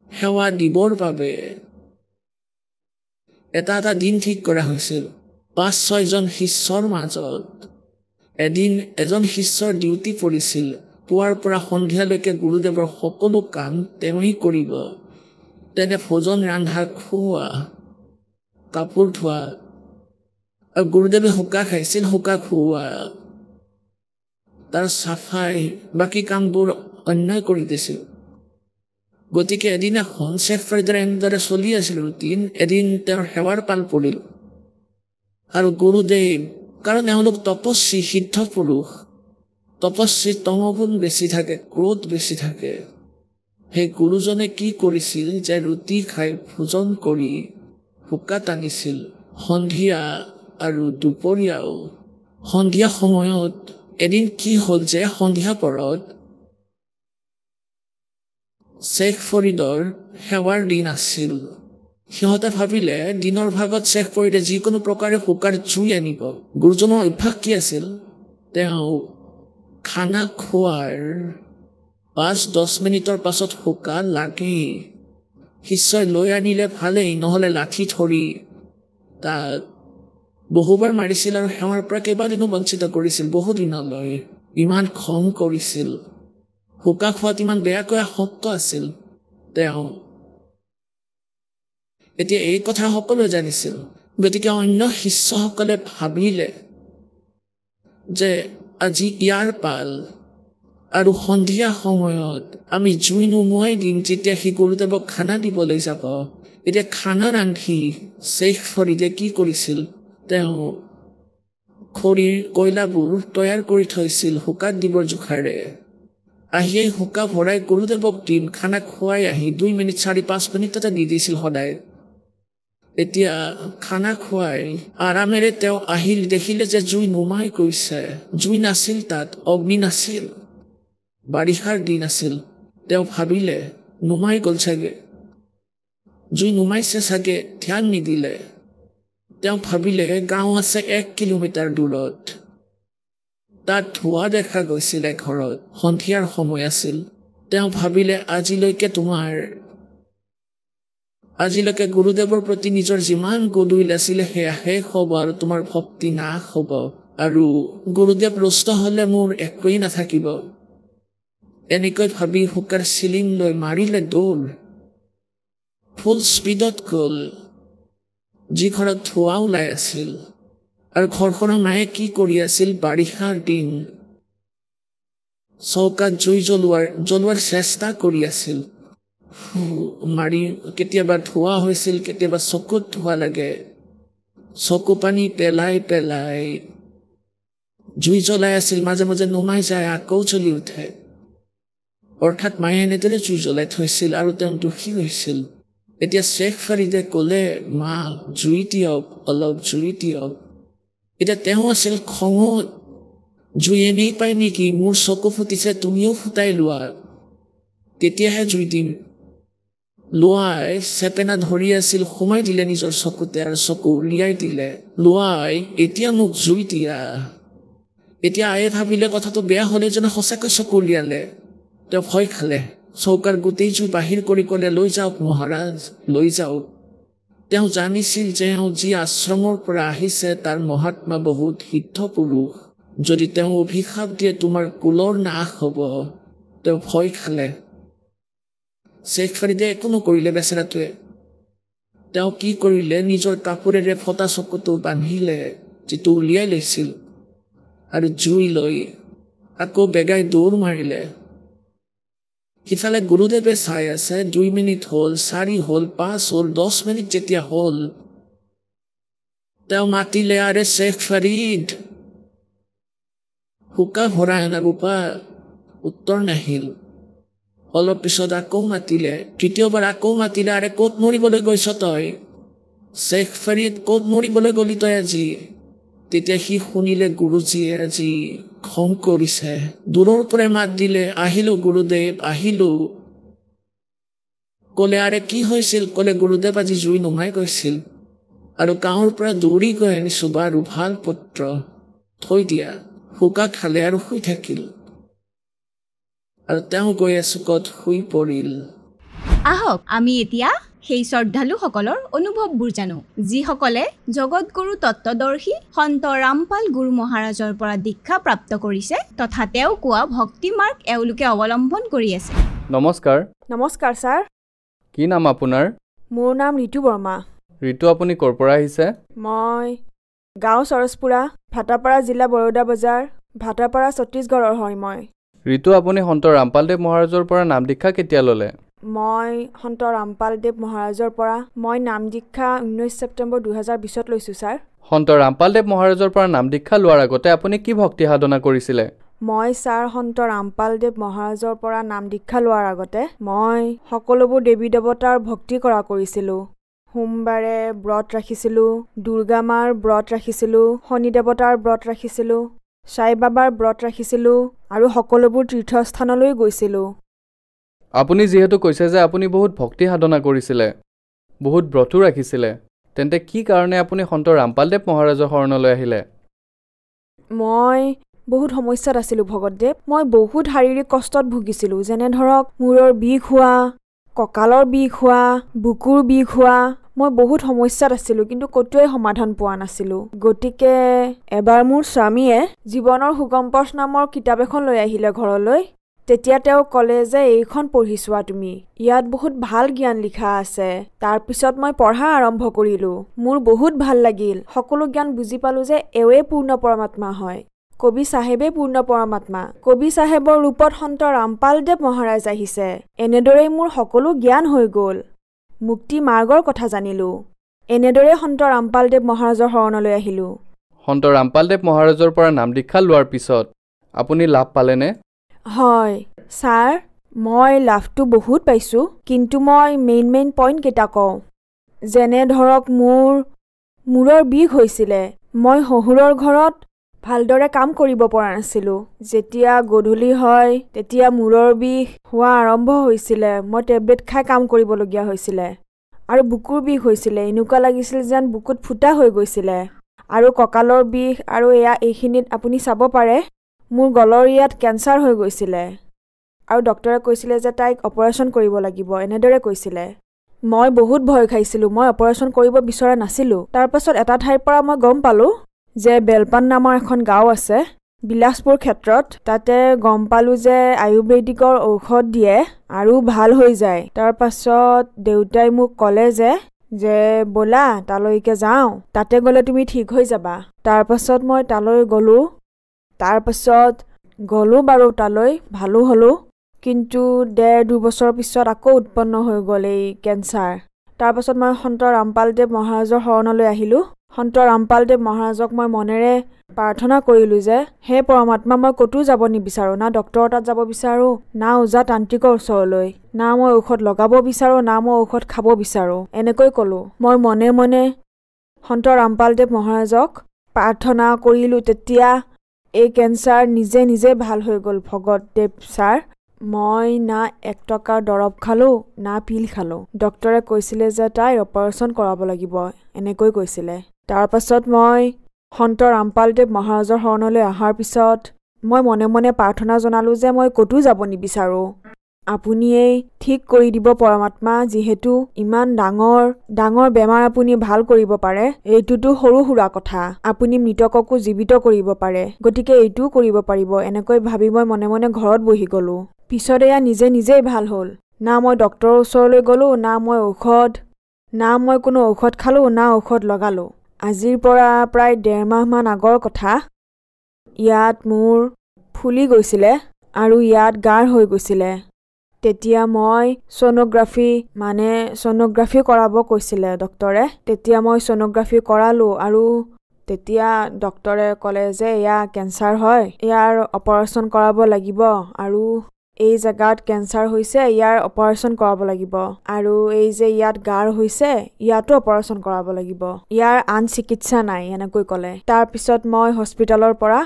D: সেৱা দিবৰ বাবে এটা এটা দিন ঠিক কৰা হৈছিল। 5-6 জন শিষ্যৰ মাজত এদিন এজন শিষ্যৰ ডিউটি পৰিছিল, পুৱাৰ পৰা সন্ধিয়ালৈকে গুৰুদেৱৰ সকলো কাম তেওঁই কৰিব। তেনে ভোজন ৰান্ধা, খোৱা, কাপোৰ ধোৱা, আৰু গুৰুদেৱে হুকা খাইছিল, হুকা খুওৱা, তাৰ চাফাই, বাকী কামবোৰ অন্যায় কৰি দিছিল। গতিকে এদিনাখন শ্বেখ ফৰিদৰ এনেদৰে চলি আছিল ৰুটিন। এদিন তেওঁৰ সেৱাৰ পাল পৰিল, আৰু গুৰুদেৱ, কাৰণ এওঁলোক তপস্বী সিদ্ধ পুৰুষ, তপস্বী তমগুণ বেছি থাকে, ক্ৰোধ বেছি থাকে। সেই গুৰুজনে কি কৰিছিল যে ৰুটি খাই ভোজন কৰি হুকা টানিছিল। সন্ধিয়া আৰু দুপৰীয়াও, সন্ধিয়া সময়ত এদিন কি হ'ল যে সন্ধিয়া পৰত শ্বেখ ফৰিদৰ সেৱাৰ দিন আছিল। সিহঁতে ভাবিলে দিনৰ ভাগত শ্বেখ ফৰিদে যিকোনো প্ৰকাৰে হুকাৰ জুই আনিব। গুৰুজনৰ অভ্যাস কি আছিল, তেওঁ খানা খোৱাৰ 5-10 মিনিটৰ পাছত হুকা লাগেই। শিষ্যই লৈ আনিলে ভালেই, নহ'লে লাঠি ধৰি তাক বহুবাৰ মাৰিছিল আৰু সেৱাৰ পৰা কেইবাদিনো বঞ্চিত কৰিছিল। বহুদিনলৈ ইমান খং কৰিছিল, হুকা খোৱাত ইমান বেয়াকৈ আসক্ত আছিল তেওঁ। এতিয়া এই কথা সকলোৱে জানিছিল। গতিকে অন্য শিষ্যসকলে ভাবিলে যে আজি ইয়াৰ পাল, আৰু সন্ধিয়া সময়ত আমি জুই নুমুৱাই দিম যেতিয়া সি গুৰুদেৱক খানা দিবলৈ যাব। এতিয়া খানা ৰান্ধি শ্বেখ ফৰিদে কি কৰিছিল, তেওঁ খৰিৰ কয়লাবোৰ তৈয়াৰ কৰি থৈছিল হুকাত দিবৰ জোখাৰে। আহিয়ে হুকা ভৰাই গুৰুদেৱক দিম খানা খুৱাই আহি 2 মিনিট 4-5 মিনিট তাতে দি দিছিল সদায় এতিয়া খানা খুৱাই আৰামেৰে তেওঁ আহিল দেখিলে যে জুই নুমাই গৈছে জুই নাছিল তাত অগ্নি নাছিল বাৰিষাৰ দিন আছিল তেওঁ ভাবিলে নুমাই গ'ল চাগে জুই নুমাইছে চাগে ধ্যান নিদিলে তেওঁ ভাবিলে গাঁও আছে 1 কিলোমিটাৰ দূৰত তাত ধোঁৱা দেখা গৈছিলে ঘৰত সন্ধিয়াৰ সময় আছিল তেওঁ ভাবিলে আজিলৈকে গুৰুদেৱৰ প্ৰতি নিজৰ যিমান গদুইল আছিলে সেয়া শেষ হ'ব আৰু তোমাৰ ভক্তি নাশ হ'ব আৰু গুৰুদেৱ ৰুষ্ট হ'লে মোৰ একোৱেই নাথাকিব এনেকৈ ভাবি হুকাৰ চিলিং লৈ মাৰিলে দৌৰ ফুল স্পীডত গ'ল যি ঘৰত ধোঁৱা ওলাই আছিল আৰু ঘৰখনৰ মায়ে কি কৰি আছিল বাৰিষাৰ দিন চৌকাত জুই জ্বলোৱাৰ চেষ্টা কৰি আছিল মাৰি কেতিয়াবা ধোঁৱা হৈছিল কেতিয়াবা চকুত ধোঁৱা লাগে চকু পানী পেলাই জুই জ্বলাই আছিল মাজে মাজে নুমাই যায় আকৌ জ্বলি উঠে অৰ্থাৎ মায়ে এনেদৰে জুই জ্বলাই থৈছিল আৰু তেওঁ দুখী হৈছিল এতিয়া শ্বেখ ফৰিদে ক'লে মা জুই দিয়ক অলপ জুই দিয়ক এতিয়া তেওঁ আছিল খঙত জুই এনেই পায় নেকি মোৰ চকু ফুটিছে তুমিও ফুটাই লোৱা তেতিয়াহে জুই দিম লোৱাই চেপেনা ধৰি আছিল সোমাই দিলে নিজৰ চকুতে আৰু চকু উলিয়াই দিলে লোৱাই এতিয়া মোক জুই দিয়া এতিয়া আয়ে ভাবিলে কথাটো বেয়া হ'লে যেন সঁচাকৈ চকু উলিয়ালে তেওঁ ভয় খালে চৌকাৰ গোটেই জুই বাহিৰ কৰি ক'লে লৈ যাওক মহাৰাজ লৈ যাওক তেওঁ জানিছিল যে যি আশ্ৰমৰ পৰা আহিছে তাৰ মহাত্মা বহুত সিদ্ধ পুৰুষ যদি তেওঁ অভিশাপ দিয়ে তোমাৰ কুলৰ নাশ হ'ব তেওঁ ভয় খালে শ্বেখ ফৰিদে একো নকৰিলে বেচেৰাটোৱে তেওঁ কি কৰিলে নিজৰ কাপোৰেৰে ফটা চকুটো বান্ধিলে যিটো উলিয়াই লৈছিল আৰু জুই লৈ আকৌ বেগাই দৌৰ মাৰিলে সিফালে গুৰুদেৱে চাই আছে 2 মিনিট হ'ল 4 হ'ল 5 হ'ল 10 মিনিট যেতিয়া হ'ল তেওঁ মাতিলে আৰে শ্বেখ ফৰিদ হুকা ভৰাই নাগোপা উত্তৰ নাহিল অলপ পিছত আকৌ মাতিলে তৃতীয়বাৰ আকৌ মাতিলে আৰে ক'ত মৰিবলৈ গৈছ তই শ্বেখ ফৰিদ ক'ত মৰিবলৈ গলি তই আজি তেতিয়া সি শুনিলে গুৰুজীয়ে আজি খং কৰিছে দূৰৰ পৰাই মাত দিলে আহিলো গুৰুদেৱ আহিলো ক'লে আৰে কি হৈছিল ক'লে গুৰুদেৱ আজি জুই নুমাই গৈছিল আৰু গাঁৱৰ পৰা দৌৰি গৈ আনিছো বাৰু ভাল পুত্ৰ থৈ দিয়া হুকা খালে আৰু শুই থাকিল আৰু তেওঁ গৈ চুকত শুই পৰিল
E: আহক আমি এতিয়া সেই শ্ৰদ্ধালুসকলৰ অনুভৱবোৰ জানো যিসকলে জগতগুৰু তত্ত্বদৰ্শী সন্ত ৰামপাল গুৰু মহাৰাজৰ পৰা দীক্ষা প্ৰাপ্ত কৰিছে তথা তেওঁ কোৱা ভক্তি মাৰ্গ এওঁলোকে অৱলম্বন কৰি আছে
F: নমস্কাৰ
G: নমস্কাৰ ছাৰ
F: কি নাম আপোনাৰ
G: মোৰ নাম ঋতু বৰ্মা
F: ঋতু আপুনি ক'ৰ পৰা আহিছে
G: মই গাঁও সৰজপুৰা ভাটাপাৰা জিলা বৰোদা বজাৰ ভাটাপাৰা ছত্তীশগড়ৰ হয় মই
F: ঋতু আপুনি সন্ত ৰামপালদেৱ মহাৰাজৰ পৰা নাম দীক্ষা কেতিয়া ল'লে
G: মই সন্ত ৰামপালদেৱ মহাৰাজৰ পৰা মই নাম দীক্ষা 19 ছেপ্টেম্বৰ 2020 লৈছোঁ ছাৰ
F: সন্ত ৰামপালদেৱ মহাৰাজৰ পৰা নাম দীক্ষা লোৱাৰ আগতে আপুনি কি ভক্তি সাধনা কৰিছিলে
G: মই ছাৰ সন্ত ৰামপালদেৱ মহাৰাজৰ পৰা নাম দীক্ষা লোৱাৰ আগতে মই সকলোবোৰ দেৱী দেৱতাৰ ভক্তি কৰা কৰিছিলোঁ সোমবাৰে ব্ৰত ৰাখিছিলোঁ দুৰ্গা মাৰ ব্ৰত ৰাখিছিলোঁ শনি দেৱতাৰ ব্ৰত ৰাখিছিলোঁ সাই বাবাৰ ব্ৰত ৰাখিছিলোঁ আৰু সকলোবোৰ তীৰ্থস্থানলৈ গৈছিলোঁ
F: আপুনি যিহেতু কৈছে যে আপুনি বহুত ভক্তি সাধনা কৰিছিলে বহুত ব্ৰতো ৰাখিছিলে তেন্তে কি কাৰণে আপুনি সন্ত ৰামপালদেৱ মহাৰাজৰ শৰণলৈ আহিলে
G: মই বহুত সমস্যাত আছিলোঁ ভগতদেৱ মই বহুত শাৰীৰিক কষ্টত ভুগিছিলোঁ যেনে ধৰক মূৰৰ বিষ হোৱা কঁকালৰ বিষ হোৱা বুকুৰ বিষ হোৱা মই বহুত সমস্যাত আছিলোঁ কিন্তু কতোৱে সমাধান পোৱা নাছিলোঁ গতিকে এবাৰ মোৰ স্বামীয়ে জীৱনৰ সুগম পথ নামৰ কিতাপ এখন লৈ আহিলে ঘৰলৈ তেতিয়া তেওঁ ক'লে যে এইখন পঢ়ি চোৱা তুমি ইয়াত বহুত ভাল জ্ঞান লিখা আছে তাৰ পিছত মই পঢ়া আৰম্ভ কৰিলোঁ মোৰ বহুত ভাল লাগিল সকলো জ্ঞান বুজি পালোঁ যে এওঁৱে পূৰ্ণ পৰমাত্মা হয় কবি চাহেবে পূৰ্ণ পৰমাত্মা কবি চাহেবৰ ৰূপত সন্ত ৰামপালদেৱ মহাৰাজ আহিছে এনেদৰেই মোৰ সকলো জ্ঞান হৈ গ'ল মুক্তি মাৰ্গৰ কথা জানিলোঁ এনেদৰে সন্ত ৰামপালদেৱ মহাৰাজৰ শৰণলৈ আহিলোঁ
F: সন্ত ৰামপালদেৱ মহাৰাজৰ পৰা নাম দীক্ষা লোৱাৰ পিছত আপুনি লাভ পালেনে
G: হয় ছাৰ মই লাভটো বহুত পাইছোঁ কিন্তু মই মেইন পইণ্টকেইটা কওঁ যেনে ধৰক মোৰ মূৰৰ বিষ হৈছিলে মই শহুৰৰ ঘৰত ভালদৰে কাম কৰিব পৰা নাছিলোঁ যেতিয়া গধূলি হয় তেতিয়া মূৰৰ বিষ হোৱা আৰম্ভ হৈছিলে মই টেবলেট খাই কাম কৰিবলগীয়া হৈছিলে আৰু বুকুৰ বিষ হৈছিলে এনেকুৱা লাগিছিল যেন বুকুত ফুটা হৈ গৈছিলে আৰু কঁকালৰ বিষ আৰু এইখিনিত আপুনি চাব পাৰে মোৰ গলৰ ইয়াত কেঞ্চাৰ হৈ গৈছিলে আৰু ডক্টৰে কৈছিলে যে তাইক অপাৰেশ্যন কৰিব লাগিব এনেদৰে কৈছিলে মই বহুত ভয় খাইছিলোঁ মই অপাৰেশ্যন কৰিব বিচৰা নাছিলোঁ তাৰপাছত এটা ঠাইৰ পৰা মই গম পালোঁ যে বেলপান নামৰ এখন গাঁও আছে বিলাসপুৰ ক্ষেত্ৰত তাতে গম পালোঁ যে আয়ুৰ্বেদিকৰ ঔষধ দিয়ে আৰু ভাল হৈ যায় তাৰপাছত দেউতাই মোক ক'লে যে ব'লা তালৈকে যাওঁ তাতে গ'লে তুমি ঠিক হৈ যাবা তাৰপাছত মই তালৈ গ'লোঁ বাৰু তালৈ ভালো হ'লোঁ কিন্তু 1.5-2 বছৰৰ পিছত আকৌ উৎপন্ন হৈ গ'ল এই কেঞ্চাৰ তাৰপাছত মই সন্ত ৰামপালদেৱ মহাৰাজৰ শৰণলৈ আহিলোঁ সন্ত ৰামপালদেৱ মহাৰাজক মই মনেৰে প্ৰাৰ্থনা কৰিলোঁ যে হে পৰমাত্মা মই ক'তো যাব নিবিচাৰোঁ না ডক্টৰৰ তাত যাব বিচাৰোঁ না ওজা তান্ত্ৰিকৰ ওচৰলৈ না মই ঔষধ লগাব বিচাৰোঁ না মই ঔষধ খাব বিচাৰোঁ এনেকৈ ক'লোঁ মই মনে সন্ত ৰামপালদেৱ মহাৰাজক প্ৰাৰ্থনা কৰিলোঁ তেতিয়া এই কেঞ্চাৰ নিজে ভাল হৈ গ'ল ভগতদেৱ ছাৰ মই না 1 টকাৰ দৰৱ খালোঁ না পিল খালোঁ ডক্টৰে কৈছিলে যে তাইৰ অপাৰেশ্যন কৰাব লাগিব এনেকৈ কৈছিলে তাৰপাছত মই সন্ত ৰামপালদেৱ মহাৰাজৰ শৰণলৈ অহাৰ পিছত মই মনে প্ৰাৰ্থনা জনালোঁ যে মই ক'তো যাব নিবিচাৰোঁ আপুনি এই ঠিক কৰি দিব পৰমাত্মা যিহেতু ইমান ডাঙৰ বেমাৰ আপুনি ভাল কৰিব পাৰে এইটোতো সৰু সুৰা কথা আপুনি মৃতককো জীৱিত কৰিব পাৰে গতিকে এইটোও কৰিব পাৰিব এনেকৈ ভাবি মই মনে ঘৰত বহি গ'লোঁ পিছত এয়া নিজেই ভাল হ'ল না মই ডক্টৰৰ ওচৰলৈ গ'লোঁ না মই কোনো ঔষধ খালোঁ না ঔষধ লগালোঁ আজিৰ পৰা প্ৰায় 1.5 মাহমান আগৰ কথা ইয়াত মোৰ ফুলি গৈছিলে আৰু ইয়াত গাঢ় হৈ গৈছিলে তেতিয়া মই ছ'ন'গ্ৰাফি কৰাব কৈছিলে ডক্টৰে তেতিয়া মই ছ'ন'গ্ৰাফি কৰালোঁ আৰু তেতিয়া ডক্টৰে ক'লে যে এয়া কেঞ্চাৰ হয় ইয়াৰ অপাৰেশ্যন কৰাব লাগিব আৰু এই জাগাত কেঞ্চাৰ হৈছে ইয়াৰ অপাৰেশ্যন কৰাব লাগিব আৰু এই যে ইয়াত গাঢ় হৈছে ইয়াতো অপাৰেশ্যন কৰাব লাগিব ইয়াৰ আন চিকিৎসা নাই এনেকৈ ক'লে তাৰপিছত মই হস্পিটালৰ পৰা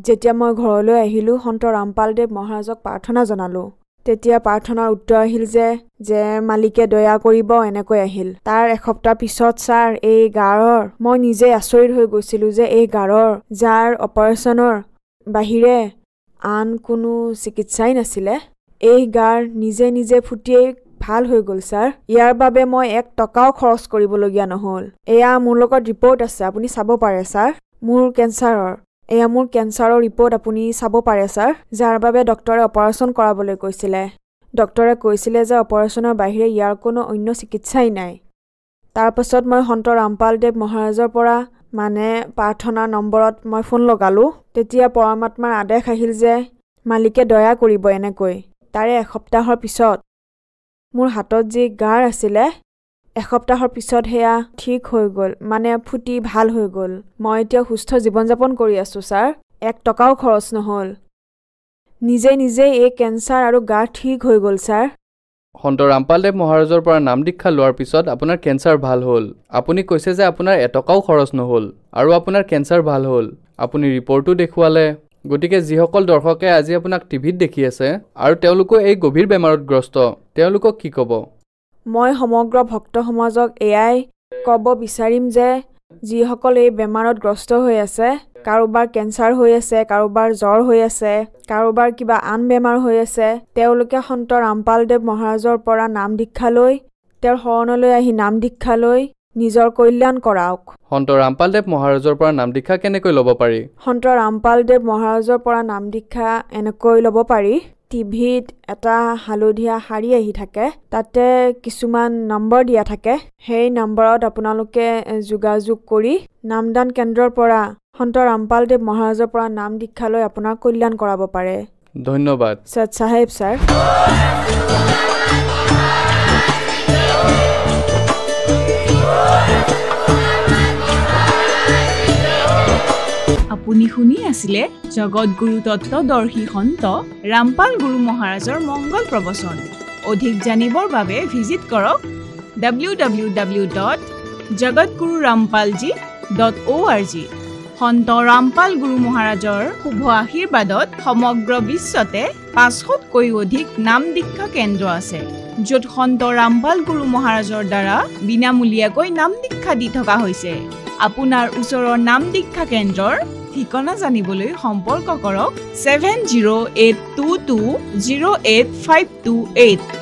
G: যেতিয়া মই ঘৰলৈ আহিলোঁ সন্ত ৰামপালদেৱ মহাৰাজক প্ৰাৰ্থনা জনালোঁ তেতিয়া প্ৰাৰ্থনাৰ উত্তৰ আহিল যে মালিকে দয়া কৰিব এনেকৈ আহিল তাৰ এসপ্তাহ পিছত ছাৰ এই গাঢ়ৰ মই নিজে আচৰিত হৈ গৈছিলোঁ যে এই গাঢ়ৰ যাৰ অপাৰেশ্যনৰ বাহিৰে আন কোনো চিকিৎসাই নাছিলে এই গাঢ় নিজে ফুটিয়েই ভাল হৈ গ'ল ছাৰ ইয়াৰ বাবে মই 1 টকাও খৰচ কৰিবলগীয়া নহ'ল এয়া মোৰ লগত ৰিপৰ্ট আছে আপুনি চাব পাৰে ছাৰ মোৰ কেঞ্চাৰৰ ৰিপৰ্ট আপুনি চাব পাৰে ছাৰ যাৰ বাবে ডক্টৰে অপাৰেশ্যন কৰাবলৈ কৈছিলে ডক্টৰে কৈছিলে যে অপাৰেশ্যনৰ বাহিৰে ইয়াৰ কোনো অন্য চিকিৎসাই নাই তাৰপাছত মই সন্ত ৰামপালদেৱ মহাৰাজৰ পৰা প্ৰাৰ্থনা নম্বৰত মই ফোন লগালোঁ তেতিয়া পৰমাত্মাৰ আদেশ আহিল যে মালিকে দয়া কৰিব এনেকৈ তাৰে এসপ্তাহৰ পিছত মোৰ হাতত যি গাঢ় আছিলে এসপ্তাহৰ পিছত সেয়া ঠিক হৈ গ'ল ফুটি ভাল হৈ গ'ল মই এতিয়া সুস্থ জীৱন যাপন কৰি আছোঁ ছাৰ 1 টকাও খৰচ নহ'ল নিজে এই কেঞ্চাৰ আৰু গাঢ় ঠিক হৈ গ'ল ছাৰ
F: সন্ত ৰামপালদেৱ মহাৰাজৰ পৰা নাম দীক্ষা লোৱাৰ পিছত আপোনাৰ কেঞ্চাৰ ভাল হ'ল আপুনি কৈছে যে আপোনাৰ 1 টকাও খৰচ নহ'ল আৰু আপোনাৰ কেঞ্চাৰ ভাল হ'ল আপুনি ৰিপৰ্টো দেখুৱালে গতিকে যিসকল দৰ্শকে আজি আপোনাক টিভিত দেখি আছে আৰু তেওঁলোকো এই গভীৰ বেমাৰত গ্ৰস্ত তেওঁলোকক কি ক'ব
G: মই সমগ্ৰ ভক্ত সমাজক এয়াই ক'ব বিচাৰিম যে যিসকল এই বেমাৰত গ্ৰস্ত হৈ আছে কাৰোবাৰ কেঞ্চাৰ হৈ আছে কাৰোবাৰ জ্বৰ হৈ আছে কাৰোবাৰ কিবা আন বেমাৰ হৈ আছে তেওঁলোকে সন্ত ৰামপালদেৱ মহাৰাজৰ পৰা নাম দীক্ষা লৈ তেওঁৰ শৰণলৈ আহি নাম দীক্ষা লৈ নিজৰ কল্যাণ কৰাওক
F: সন্ত ৰামপালদেৱ মহাৰাজৰ পৰা নাম দীক্ষা কেনেকৈ ল'ব পাৰি
G: সন্ত ৰামপালদেৱ মহাৰাজৰ পৰা নাম দীক্ষা এনেকৈ ল'ব পাৰি টিভিত এটা হালধীয়া শাৰী আহি থাকে তাতে কিছুমান নম্বৰ দিয়া থাকে সেই নম্বৰত আপোনালোকে যোগাযোগ কৰি নামদান কেন্দ্ৰৰ পৰা সন্ত ৰামপালদেৱ মহাৰাজৰ পৰা নাম দীক্ষা লৈ আপোনাৰ কল্যাণ কৰাব পাৰে
F: ধন্যবাদ
G: সৎ সাহেব ছাৰ
H: আপুনি শুনি আছে
E: আছিলে জগতগুৰু তত্ত্বদৰ্শী সন্ত ৰামপাল গুৰু মহাৰাজৰ মংগল প্ৰবচন। অধিক জানিবৰ বাবে ভিজিট কৰক www.jagatgururampalji.org। সন্ত ৰামপাল গুৰু মহাৰাজৰ শুভ আশীৰ্বাদত সমগ্ৰ বিশ্বতে 500তকৈ অধিক নাম দীক্ষা কেন্দ্ৰ আছে, য'ত সন্ত ৰামপাল গুৰু মহাৰাজৰ দ্বাৰা বিনামূলীয়াকৈ নাম দীক্ষা দি থকা হৈছে। আপোনাৰ ওচৰৰ নাম দীক্ষা কেন্দ্ৰৰ ঠিকনা জানিবলৈ সম্পৰ্ক কৰক 7082208528।